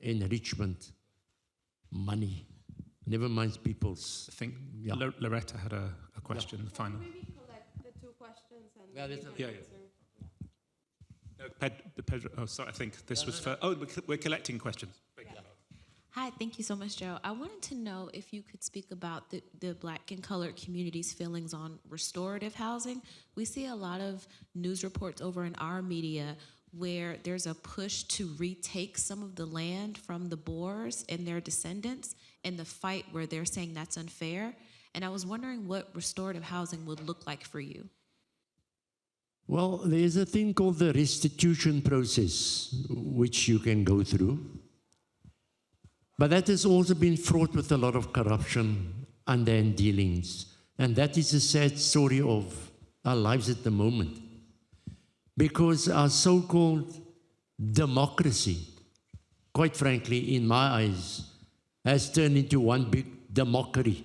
enrichment, money. Never mind people's. I think Loretta had a question, the final. Maybe collect the two questions and Yeah, we that's can okay. answer. Pedro, oh, sorry, I think this was for. Oh, we're collecting questions. Hi, thank you so much, Joe. I wanted to know if you could speak about the Black and colored community's feelings on restorative housing. We see a lot of news reports over in our media where there's a push to retake some of the land from the Boers and their descendants, and the fight where they're saying that's unfair. And I was wondering what restorative housing would look like for you. Well, there's a thing called the restitution process, which you can go through. But that has also been fraught with a lot of corruption underhand dealings. And that is a sad story of our lives at the moment. Because our so-called democracy, quite frankly, in my eyes, has turned into one big democracy,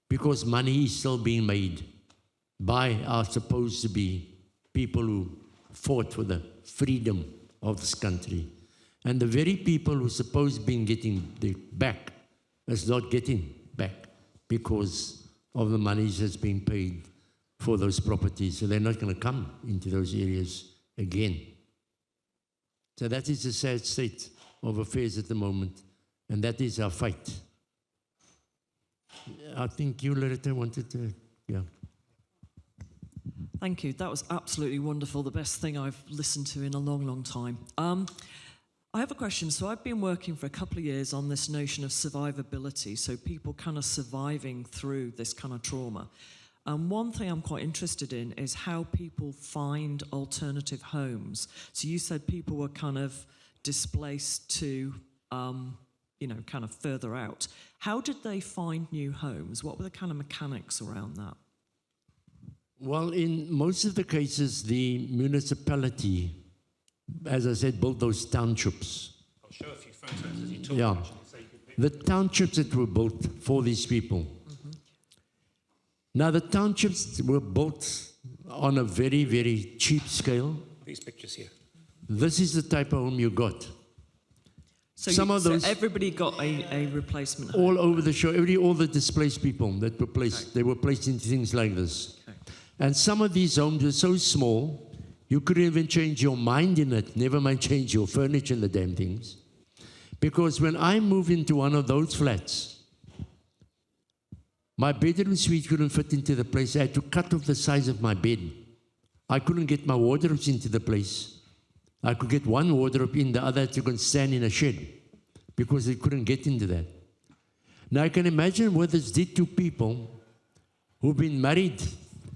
because money is still being made by our supposed to be people who fought for the freedom of this country. And the very people who supposed to be getting the back is not getting back because of the monies that's being paid for those properties. So they're not going to come into those areas again. So that is the sad state of affairs at the moment, and that is our fight. I think you, Loretta, wanted to, yeah. Thank you. That was absolutely wonderful. The best thing I've listened to in a long, long time. I have a question. So I've been working for a couple of years on this notion of survivability, so people kind of surviving through this kind of trauma. And one thing I'm quite interested in is how people find alternative homes. So you said people were kind of displaced to, you know, kind of further out. How did they find new homes? What were the kind of mechanics around that? Well, in most of the cases, the municipality, as I said, built those townships. I'll show a few photos as you talk. Yeah. Actually, so you can pick. The townships that were built for these people. Now, the townships were built on a very, very cheap scale. These pictures here. This is the type of home you got. So, Some of those- everybody got a replacement home. All over the show, all the displaced people that were placed, they were placed in things like this. Okay. And some of these homes were so small, you couldn't even change your mind in it, never mind change your furniture and the damn things. Because when I moved into one of those flats, my bedroom suite couldn't fit into the place. I had to cut off the size of my bed. I couldn't get my wardrobes into the place. I could get one wardrobe in, the other had to go and stand in a shed because they couldn't get into that. Now I can imagine what this did to people who've been married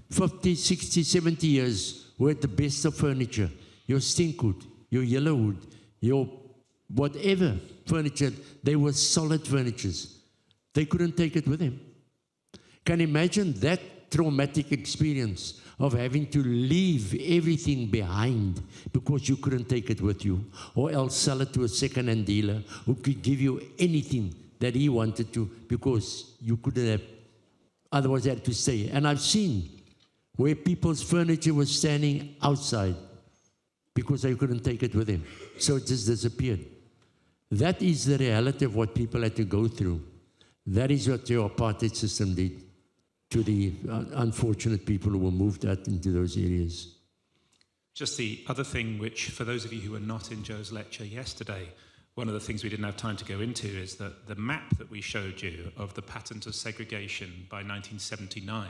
50, 60, 70 years, who had the best of furniture, your stinkwood, your yellowwood, your whatever furniture, they were solid furnitures. They couldn't take it with them. Can imagine that traumatic experience of having to leave everything behind because you couldn't take it with you, or else sell it to a second-hand dealer who could give you anything that he wanted to because you couldn't have, otherwise you had to stay. And I've seen where people's furniture was standing outside because they couldn't take it with them. So it just disappeared. That is the reality of what people had to go through. That is what the apartheid system did to the unfortunate people who were moved out into those areas. Just the other thing which, for those of you who were not in Joe's lecture yesterday, one of the things we didn't have time to go into is that the map that we showed you of the pattern of segregation by 1979,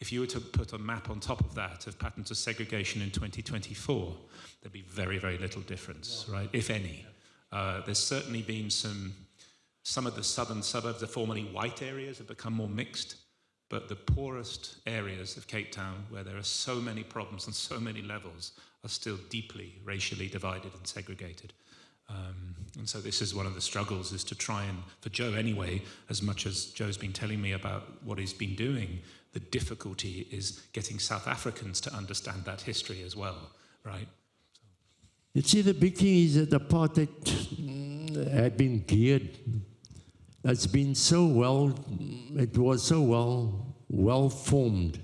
if you were to put a map on top of that of patterns of segregation in 2024, there'd be very, very little difference, right, if any. There's certainly been some of the southern suburbs, the formerly white areas, have become more mixed. But the poorest areas of Cape Town, where there are so many problems on so many levels, are still deeply racially divided and segregated. And so this is one of the struggles, is to try and, for Joe anyway, as much as Joe's been telling me about what he's been doing, the difficulty is getting South Africans to understand that history as well, right? You see, the big thing is that apartheid had been geared. It's been so well, it was so well formed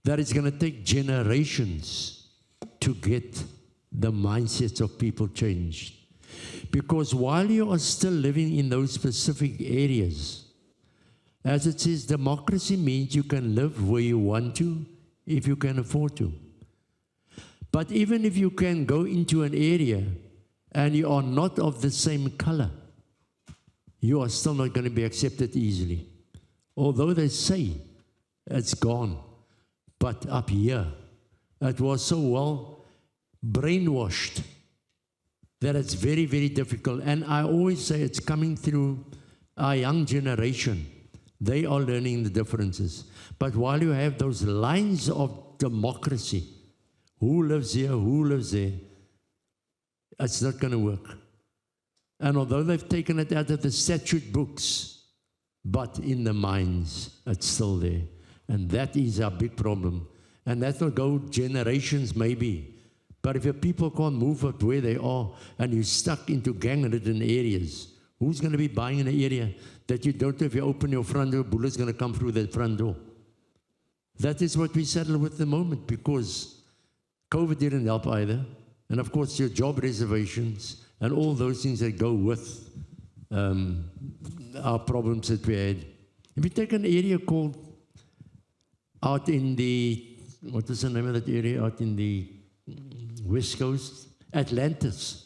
that it's going to take generations to get the mindsets of people changed. Because while you are still living in those specific areas, as it says, democracy means you can live where you want to if you can afford to. But even if you can go into an area and you are not of the same color, you are still not going to be accepted easily. Although they say it's gone. But up here, it was so well brainwashed that it's very, very difficult. And I always say it's coming through our young generation. They are learning the differences. But while you have those lines of democracy, who lives here, who lives there, it's not going to work. And although they've taken it out of the statute books, but in the minds, it's still there. And that is our big problem. And that will go generations maybe. But if your people can't move up where they are and you're stuck into gang-ridden areas, who's going to be buying in an area that you don't know if you open your front door, bullets going to come through that front door? That is what we settle with at the moment, because COVID didn't help either. And of course, your job reservations and all those things that go with our problems that we had. If you take an area called out in the, what is the name of that area out in the West Coast? Atlantis.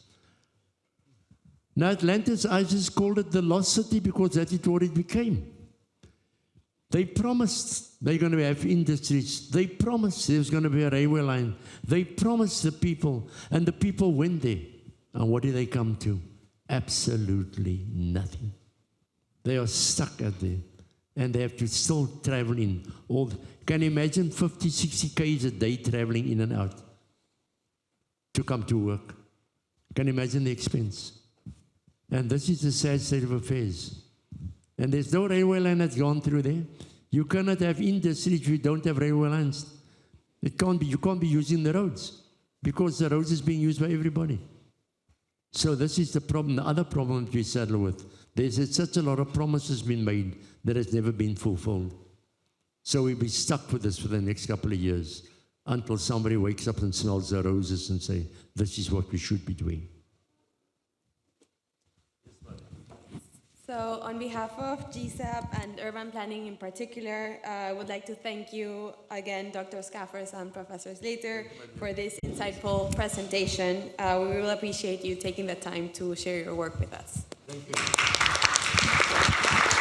Now, Atlantis, I just called it the lost city because that is what it became. They promised they're going to have industries. They promised there was going to be a railway line. They promised the people, and the people went there. And what did they come to? Absolutely nothing. They are stuck out there, and they have to still travel in. Can you imagine 50, 60 k's a day traveling in and out to come to work? Can you imagine the expense? And this is the sad state of affairs. And there's no railway line that's gone through there. You cannot have industry if you don't have railway lines. It can't be. You can't be using the roads because the roads is being used by everybody. So this is the problem. The other problem that we settle with. There's such a lot of promises been made that has never been fulfilled. So we'll be stuck with this for the next couple of years until somebody wakes up and smells the roses and say, this is what we should be doing. So on behalf of GSAPP and urban planning in particular, I would like to thank you again, Dr. Schaffers and Professor Slater, for this insightful presentation. We will appreciate you taking the time to share your work with us. Thank you.